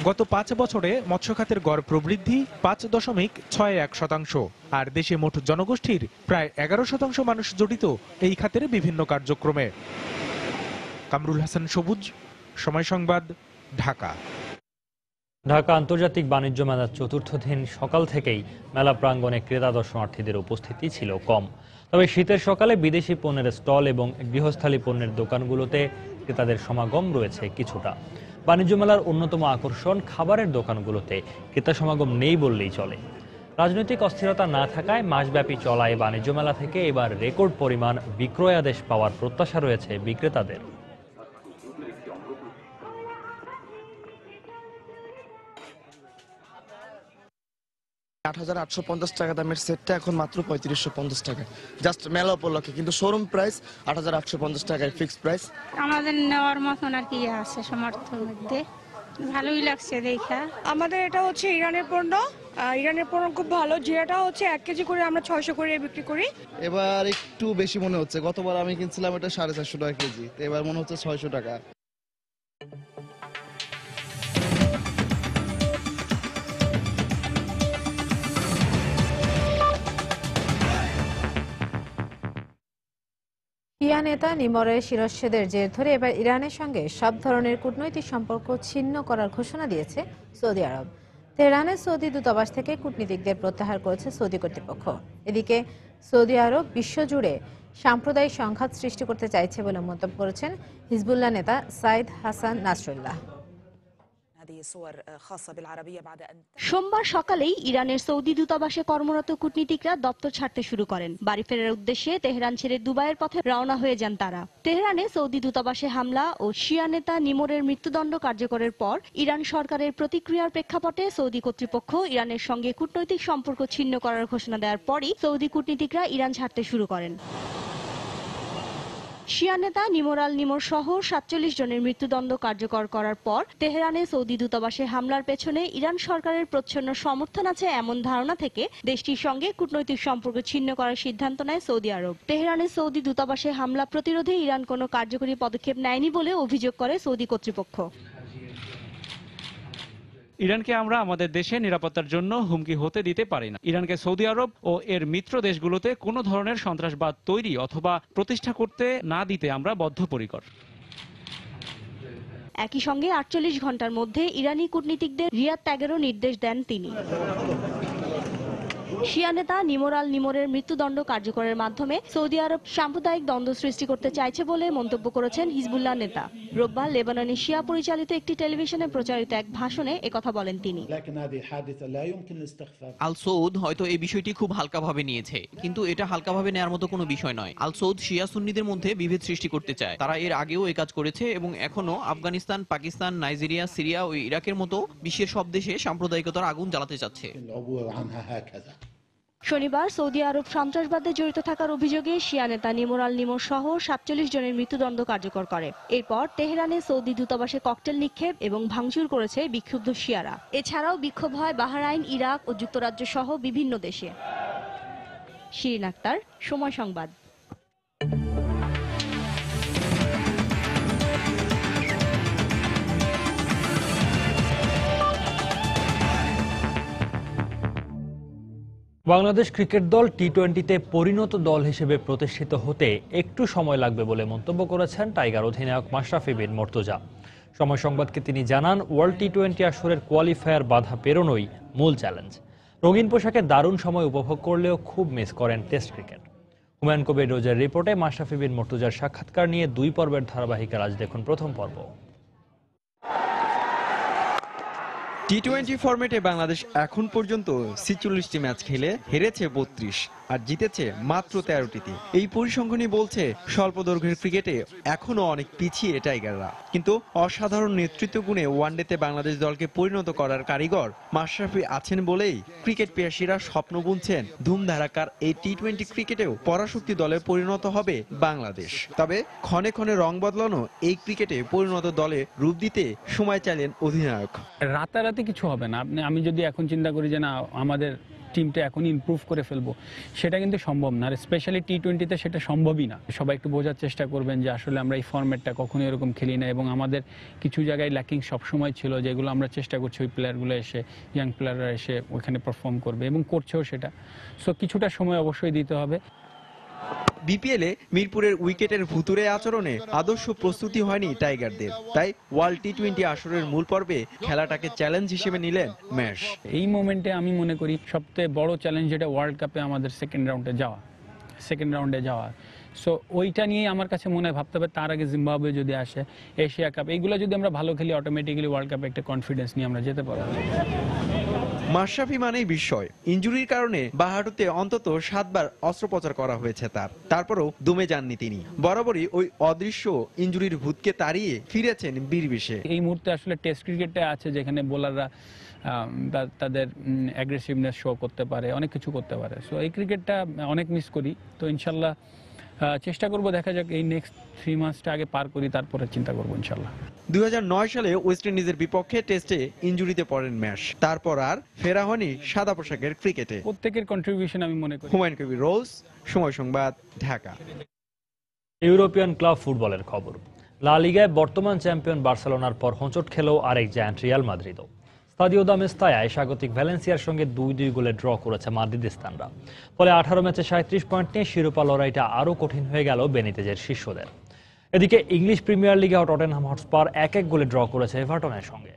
গত 5 বছরে মৎস্য খাতের গড় প্রবৃদ্ধি 5.61%। আর দেশে মোট জনগোষ্ঠীর প্রায় 11% মানুষ জড়িত এই খাতের বিভিন্ন কার্যক্রমে। কামরুল হাসান সবুজ, সময় সংবাদ, ঢাকা। ঢাকা আন্তর্জাতিক বাণিজ্য মেলার 4র্থ দিন সকাল থেকেই মেলা প্রাঙ্গণে ক্রেতা দর্শনার্থীদের উপস্থিতি ছিল কম। তবে শীতের সকালে বিদেশি পণ্যের স্টল এবং গৃহস্থালী পণ্যের দোকানগুলোতে ক্রেতাদের সমাগম রয়েছে কিছুটা। বাণিজ্য মেলার অন্যতম আকর্ষণ খাবারের দোকানগুলোতে ক্রেতা সমাগম নেই বললেই চলে। রাজনৈতিক অস্থিরতা না থাকায় মাসব্যাপী চলা এই বাণিজ্য মেলা থেকে এবার রেকর্ড পরিমাণ বিক্রয়াদেশ পাওয়ার প্রত্যাশা রয়েছে বিক্রেতাদের। 8,850 টাকা দামের সেটটা এখন মাত্র 3550 টাকা, জাস্ট মেলা উপলক্ষে। কিন্তু শোরুম প্রাইস 8,850 টাকায় ফিক্সড প্রাইস। আমাদের নেওয়ার মতন আর কি আছে সামর্থ্যের মধ্যে, ভালোই লাগছে দেখা। আমাদের এটা হচ্ছে ইরানের পণ্য, ইরানের পণ্য খুব ভালো। জিরাটা হচ্ছে 1 কেজি করে আমরা 600 করে বিক্রি করি। এবার একটু বেশি মনে হচ্ছে, গতবার আমি কিনছিলাম এটা 450 টাকা কেজি, তো এবার মনে হচ্ছে 600 টাকা। শিয়া নেতা নিমরের শিরশ্ছেদের জের ধরে এবার ইরানের সঙ্গে সব ধরনের কূটনৈতিক সম্পর্ক ছিন্ন করার ঘোষণা দিয়েছে সৌদি আরব। তেহরানের সৌদি দূতাবাস থেকে কূটনীতিকদের প্রত্যাহার করেছে সৌদি কর্তৃপক্ষ। এদিকে সৌদি আরব বিশ্বজুড়ে সাম্প্রদায়িক সংঘাত সৃষ্টি করতে চাইছে বলে মন্তব্য করেছেন হিজবুল্লাহ নেতা সাইদ হাসান নাসরুল্লাহ। সোমবার সকালেই ইরানের সৌদি দূতাবাসে কর্মরত কূটনীতিকরা দপ্তর ছাড়তে শুরু করেন। বাড়ি ফেরার উদ্দেশ্যে তেহরান ছেড়ে দুবাইয়ের পথে রওনা হয়ে যান তারা। তেহরানে সৌদি দূতাবাসে হামলা ও শিয়া নেতা নিমরের মৃত্যুদণ্ড কার্যকরের পর ইরান সরকারের প্রতিক্রিয়ার প্রেক্ষাপটে সৌদি কর্তৃপক্ষ ইরানের সঙ্গে কূটনৈতিক সম্পর্ক ছিন্ন করার ঘোষণা দেওয়ার পরই সৌদি কূটনীতিকরা ইরান ছাড়তে শুরু করেন। শিয়া নেতা নিমর আল নিমর সহ ৪৭ জনের মৃত্যুদণ্ড কার্যকর করার পর তেহরানে সৌদি দূতাবাসে হামলার পেছনে ইরান সরকারের প্রচ্ছন্ন সমর্থন আছে এমন ধারণা থেকে দেশটির সঙ্গে কূটনৈতিক সম্পর্ক ছিন্ন করার সিদ্ধান্ত নেয় সৌদি আরব। তেহরানে সৌদি দূতাবাসে হামলা প্রতিরোধে ইরান কোনো কার্যকরী পদক্ষেপ নেয়নি বলে অভিযোগ করে সৌদি কর্তৃপক্ষ। ইরানকে আমরা আমাদের দেশে নিরাপত্তার জন্য হুমকি হতে দিতে পারি না। ইরানকে সৌদি আরব ও এর মিত্র দেশগুলোতে কোনো ধরনের সন্ত্রাসবাদ তৈরি অথবা প্রতিষ্ঠা করতে না দিতে আমরা বদ্ধপরিকর। একই সঙ্গে ৪৮ ঘন্টার মধ্যে ইরানি কূটনীতিকদের রিয়াদ ত্যাগেরও নির্দেশ দেন তিনি। শিয়া নেতা নিমর আল নিমরের মৃত্যুদণ্ড কার্যকরের মাধ্যমে সৌদি আরব সাম্প্রদায়িক দ্বন্দ্ব সৃষ্টি করতে চাইছে বলে মন্তব্য করেছেন হিজবুল্লাহ নেতা। রোববার লেবাননে শিয়া পরিচালিত একটি টেলিভিশনে প্রচারিত এক ভাষণে একথা বলেন তিনি। আল সৌদ হয়তো এই বিষয়টি খুব হালকাভাবে নিয়েছে, কিন্তু এটা হালকাভাবে নেওয়ার মতো কোনো বিষয় নয়। আল সৌদ শিয়া সুন্নিদের মধ্যে বিভেদ সৃষ্টি করতে চায়। তারা এর আগেও এই কাজ করেছে এবং এখনো আফগানিস্তান, পাকিস্তান, নাইজেরিয়া, সিরিয়া ও ইরাকের মতো বিশ্বের সব দেশে সাম্প্রদায়িকতার আগুন জ্বালাতে চাচ্ছে। শনিবার সৌদি আরব সন্ত্রাসবাদে জড়িত থাকার অভিযোগে শিয়া নেতা নিমর আল নিমর সহ ৪৭ জনের মৃত্যুদণ্ড কার্যকর করে। এরপর তেহরানে সৌদি দূতাবাসে ককটেল নিক্ষেপ এবং ভাঙচুর করেছে বিক্ষুব্ধ শিয়ারা। এছাড়াও বিক্ষোভ হয় বাহরাইন, ইরাক ও যুক্তরাজ্য সহ বিভিন্ন দেশে। শিরিন আক্তার, সময় সংবাদ। বাংলাদেশ ক্রিকেট দল টি-20তে পরিণত দল হিসেবে প্রতিষ্ঠিত হতে একটু সময় লাগবে বলে মন্তব্য করেছেন টাইগার অধিনায়ক মাশরাফি বিন মুর্তজা। সময় সংবাদকে তিনি জানান, ওয়ার্ল্ড টি-20 আসরের কোয়ালিফায়ার বাধা পেরোনোই মূল চ্যালেঞ্জ। রঙিন পোশাকে দারুণ সময় উপভোগ করলেও খুব মিস করেন টেস্ট ক্রিকেট। হুমায়ুন কবির রোজের রিপোর্টে মাশরাফি বিন মুর্তজার সাক্ষাৎকার নিয়ে 2 পর্বের ধারাবাহিকের আজ দেখুন প্রথম পর্ব। টি-20 ফরম্যাটে বাংলাদেশ এখন পর্যন্ত 46টি ম্যাচ খেলে হেরেছে 32 আর জিতেছে মাত্র 13টিতে। এই পরিসংখ্যানই বলছে স্বল্প দৈর্ঘ্যের ক্রিকেটে এখনো অনেক পিছিয়ে টাইগাররা। কিন্তু অসাধারণ নেতৃত্ব গুণে ওয়ানডেতে বাংলাদেশ দলকে পরিণত করার কারিগর মাশরাফি আছেন বলেই ক্রিকেট পিয়াসীরা স্বপ্ন বুনছেন ধুমধারাকার এই টি-20 ক্রিকেটেও পরাশক্তি দলে পরিণত হবে বাংলাদেশ। তবে ক্ষণে ক্ষণে রং বদলানো এই ক্রিকেটে পরিণত দলে রূপ দিতে সময় চাইলেন অধিনায়ক। রাতারাতি কিছু হবে না। আমি যদি এখন চিন্তা করি যে না আমাদের টিমটা এখন ইমপ্রুভ করে ফেলবো, সেটা কিন্তু সম্ভব না। আর স্পেশালি টি-20তে সেটা সম্ভবই না। সবাই একটু বোঝার চেষ্টা করবেন যে আসলে আমরা এই ফরম্যাটটা কখনো এরকম খেলি না এবং আমাদের কিছু জায়গায় ল্যাকিং সবসময় ছিল, যেগুলো আমরা চেষ্টা করছি ওই প্লেয়ারগুলো এসে, ইয়াং প্লেয়াররা এসে ওইখানে পারফর্ম করবে এবং করছেও সেটা। সো কিছুটা সময় অবশ্যই দিতে হবে। বিপিএলে মিরপুরের উইকেটের ভুতুরে আচরণে আদর্শ প্রস্তুতি হয়নি টাইগারদের, তাই ওয়ার্ল্ড টি-20 আসরের মূল পর্বে খেলাটাকে চ্যালেঞ্জ হিসেবে নিলেন ম্যাশ। এই মোমেন্টে আমি মনে করি সবচেয়ে বড় চ্যালেঞ্জ যেটা ওয়ার্ল্ড কাপে আমাদের সেকেন্ড রাউন্ডে যাওয়া। সো ওইটা নিয়ে আমার কাছে মনে হয় ভাবতে হবে। তার আগে জিম্বাবুয়ে যদি আসে, এশিয়া কাপ, এইগুলো যদি আমরা ভালো খেলি অটোমেটিক্যালি ওয়ার্ল্ড কাপে একটা কনফিডেন্স নিয়ে আমরা যেতে পারবো। মাশরাফি মানেই বিস্ময়। ইনজুরির কারণে বাঁ হাঁটুতে অন্তত 7 বার অস্ত্রোপচার করা হয়েছে তার, তারপরও দমে যাননি তিনি। বরাবরই ওই অদৃশ্য ইনজুরির ভূতকে তাড়িয়ে ফিরেছেন বীরবেশে। এই মুহূর্তে আসলে টেস্ট ক্রিকেটে আছে যেখানে বোলাররা তাদের অ্যাগ্রেসিভনেস শো করতে পারে, অনেক কিছু করতে পারে। সো এই ক্রিকেটটা অনেক মিস করি। তো ইনশাল্লাহ চেষ্টা করব, দেখা যাক এই নেক্সট 3 মাসটা আগে পার করি, তারপরে চিন্তা করবো ইনশাল্লাহ। 2009 সালে ওয়েস্ট ইন্ডিজের বিপক্ষে টেস্টে ইনজুরিতে পড়েন ম্যাশ, তারপর আর ফেরা হয়নি সাদা পোশাকের ক্রিকেটে। প্রত্যেকের কন্ট্রিবিউশন আমি মনে করি। হুমায়ুন কবির রোজ, সময় সংবাদ, ঢাকা। ইউরোপিয়ান ক্লাব ফুটবলের খবর। লা লিগায় বর্তমান চ্যাম্পিয়ন বার্সেলোনার পর হোঁচট খেলেও আরেক জায়ান্ট রিয়াল মাদ্রিদও। স্তাদিও দা মেস্তায়ায় স্বাগতিক ভ্যালেন্সিয়ার সঙ্গে 2-2 গোলে ড্র করেছে মাদ্রিদিস্তানরা। ফলে 18 ম্যাচে 37 পয়েন্ট নিয়ে শিরোপা লড়াইটা আরও কঠিন হয়ে গেল বেনিতেজের শিষ্যদের। এদিকে ইংলিশ প্রিমিয়ার লিগেও টটেনহাম হটস্পার 1-1 গোলে ড্র করেছে এভারটনের সঙ্গে।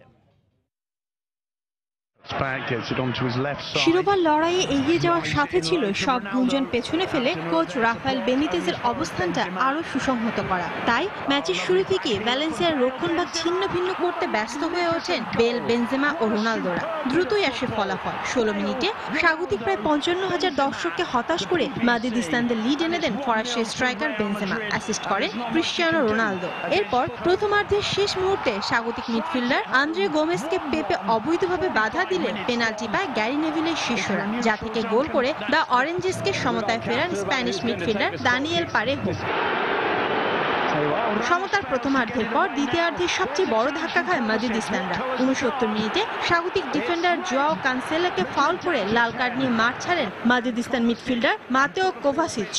শিরোপার লড়াইয়ে এগিয়ে যাওয়ার সাথে ছিল সব গুঞ্জন পেছনে ফেলে কোচ রাফায়েল বেনিতেজের অবস্থানটা আরো সুসংহত করা। তাই ম্যাচের শুরু থেকে ভ্যালেন্সিয়ার রক্ষণভাগ ছিন্ন ভিন্ন করতে ব্যস্ত হয়ে ওঠেন বেল, বেনজেমা ও রোনালদোরা। দ্রুতই আসে ফলাফল। 16 মিনিটে স্বাগতিক প্রায় 55,000 দর্শককে হতাশ করে মাদ্রিদিস্তানদের লিড এনে দেন ফরাসি স্ট্রাইকার বেনজেমা, অ্যাসিস্ট করেন ক্রিশ্চিয়ানো রোনালদো। এরপর প্রথমার্ধের শেষ মুহূর্তে স্বাগতিক মিডফিল্ডার আন্দ্রে গোমেজকে পেপে অবৈধভাবে বাধা দিলে পেনাল্টি পায় গ্যারি নেভিলের শিষ্যরা, যা থেকে গোল করে দ্য অরেঞ্জেসকে সমতায় ফেরান স্প্যানিশ মিডফিল্ডার দানিয়েল পারেহো। সমতার প্রথমার্ধের পর দ্বিতীয়ার্ধের সবচেয়ে বড় ধাক্কা খায় মাদ্রিদিস্তানরা। 69 মিনিটে স্বাগতিক ডিফেন্ডার জোয়াও কানসেলোকে ফাউল করে লাল কার্ড নিয়ে মাঠ ছাড়েন মাদ্রিদিস্তান মিডফিল্ডার মাতেও কোভাসিচ।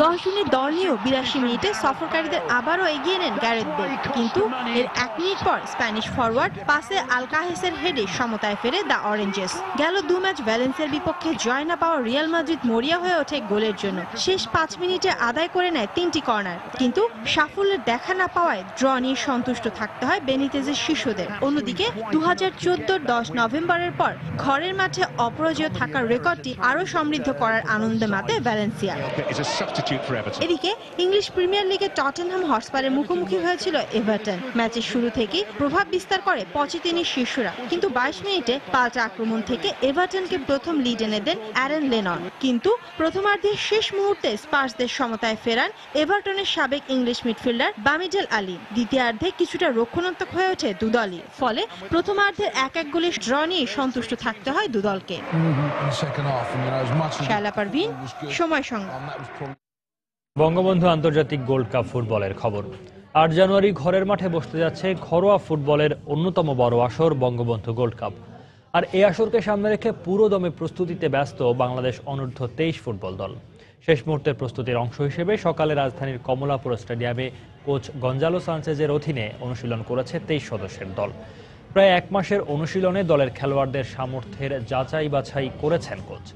10 জনের দল নিয়েও 82 মিনিটে সফরকারীদের আবারও এগিয়ে নেন গ্যারেথ বেল, কিন্তু এর 1 মিনিট পর স্প্যানিশ ফরওয়ার্ড পাসে আলকাহেসের হেডে সমতায় ফেরে দ্য অরেঞ্জেস। গেল 2 ম্যাচ ভ্যালেন্সিয়ার বিপক্ষে জয় না পাওয়া রিয়াল মাদ্রিদ মরিয়া হয়ে ওঠে গোলের জন্য। শেষ 5 মিনিটে আদায় করে নেয় 3টি কর্নার, কিন্তু সাফল্যের দেখা না পাওয়ায় ড্র নিয়ে সন্তুষ্ট থাকতে হয় বেনিতেজের শিষ্যদের। অন্যদিকে 2014 10 নভেম্বরের পর ঘরের মাঠে অপরাজেয় থাকার রেকর্ডটি আরও সমৃদ্ধ করার আনন্দে মাতে ভ্যালেন্সিয়া। এদিকে ইংলিশ প্রিমিয়ার লিগে টটেনহাম হটস্পারের মুখোমুখি হয়েছিল এভারটন। ম্যাচের শুরু থেকেই প্রভাব বিস্তার করে পচেতিনির শিষ্যরা, কিন্তু 22 মিনিটে পাল্টা আক্রমণ থেকে এভারটনকে প্রথম লিড এনে দেন অ্যারন লেনন। কিন্তু প্রথমার্ধের শেষ মুহূর্তে স্পার্সদের সমতায় ফেরান এভারটনের সাবেক ইংলিশ মিডফিল্ডার বামিডেল আলী। দ্বিতীয়ার্ধে কিছুটা রক্ষণাত্মক হয়ে ওঠে দুদলই, ফলে প্রথমার্ধের 1-1 গোলের ড্র নিয়ে সন্তুষ্ট থাকতে হয় দুদলকে। শায়লা পারভীন, সময় সংবাদ। বঙ্গবন্ধু আন্তর্জাতিক গোল্ড কাপ ফুটবলের খবর। 8 জানুয়ারি ঘরের মাঠে বসতে যাচ্ছে ঘরোয়া ফুটবলের অন্যতম বড় আসর বঙ্গবন্ধু গোল্ড কাপ। আর এই আসরকে সামনে রেখে পুরো দমে প্রস্তুতিতে ব্যস্ত বাংলাদেশ অনূর্ধ্ব 23 ফুটবল দল। শেষ মুহূর্তের প্রস্তুতির অংশ হিসেবে সকালে রাজধানীর কমলাপুর স্টেডিয়ামে কোচ গঞ্জালো সানচেজের অধীনে অনুশীলন করেছে 23 সদস্যের দল। প্রায় 1 মাসের অনুশীলনে দলের খেলোয়াড়দের সামর্থ্যের যাচাই বাছাই করেছেন কোচ।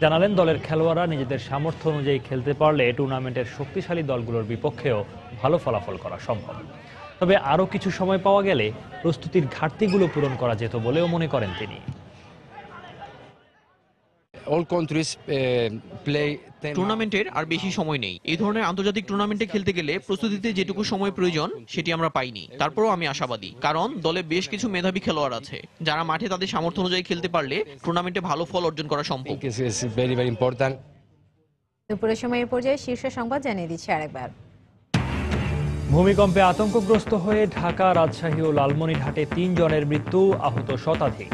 জানালেন দলের খেলোয়াড়রা নিজেদের সামর্থ্য অনুযায়ী খেলতে পারলে টুর্নামেন্টের শক্তিশালী দলগুলোর বিপক্ষেও ভালো ফলাফল করা সম্ভব। তবে আরও কিছু সময় পাওয়া গেলে প্রস্তুতির ঘাটতিগুলো পূরণ করা যেত বলেও মনে করেন তিনি। টুর্নামেন্টের আর বেশি সময় নেই। এই ধরনের আন্তর্জাতিক টুর্নামেন্টে খেলতে গেলে প্রস্তুতিতে যেটুকু সময় প্রয়োজন সেটি আমরা পাইনি। তারপরেও আমি আশাবাদী, কারণ দলে বেশ কিছু মেধাবী খেলোয়াড় আছে যারা মাঠে তাদের সামর্থ্য অনুযায়ী খেলতে পারলে টুর্নামেন্টে ভালো ফল অর্জন করা সম্ভব। দুপুরের সময় এই পর্যায়ে শীর্ষ সংবাদ জানিয়ে দিচ্ছি আরেকবার। ভূমিকম্পে আতঙ্কগ্রস্ত হয়ে ঢাকা, রাজশাহী ও লালমনিরহাটে 3 জনের মৃত্যু, আহত শতাধিক।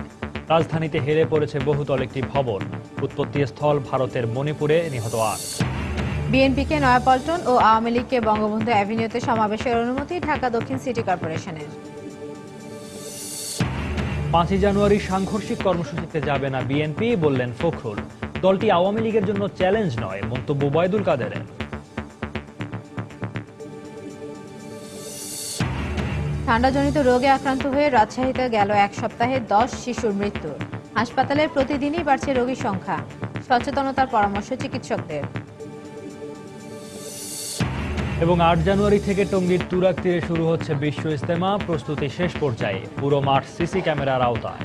রাজধানীতে হেলে পড়েছে বহুতল একটি ভবন। উৎপত্তিস্থল ভারতের মণিপুরে, নিহত 8। বিএনপিকে নয়াপল্টন ও আওয়ামী লীগকে বঙ্গবন্ধু অ্যাভিনিউতে সমাবেশের অনুমতি ঢাকা দক্ষিণ সিটি কর্পোরেশনের। 5 জানুয়ারি সাংঘর্ষিক কর্মসূচিতে যাবে না বিএনপি, বললেন ফখরুল। দলটি আওয়ামী লীগের জন্য চ্যালেঞ্জ নয়, মন্তব্য ওবায়দুল কাদেরের। ঠান্ডাজনিত রোগে আক্রান্ত হয়ে রাজশাহীতে গেল 1 সপ্তাহে 10 শিশুর মৃত্যু। হাসপাতালে প্রতিদিনই বাড়ছে রোগীর সংখ্যা, সচেতনতার পরামর্শ চিকিৎসকদের। এবং 8 জানুয়ারি থেকে টঙ্গীর তুরাগ তীরে শুরু হচ্ছে বিশ্ব ইজতেমা, প্রস্তুতি শেষ পর্যায়ে, পুরো মাঠ সিসি ক্যামেরার আওতায়।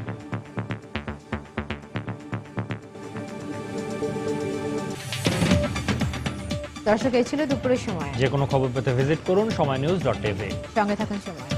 দর্শক, এই ছিল দুপুরের সময়। যে কোনো খবর পেতে ভিজিট করুন সময়নিউজ.tv। সঙ্গে থাকুন সময়।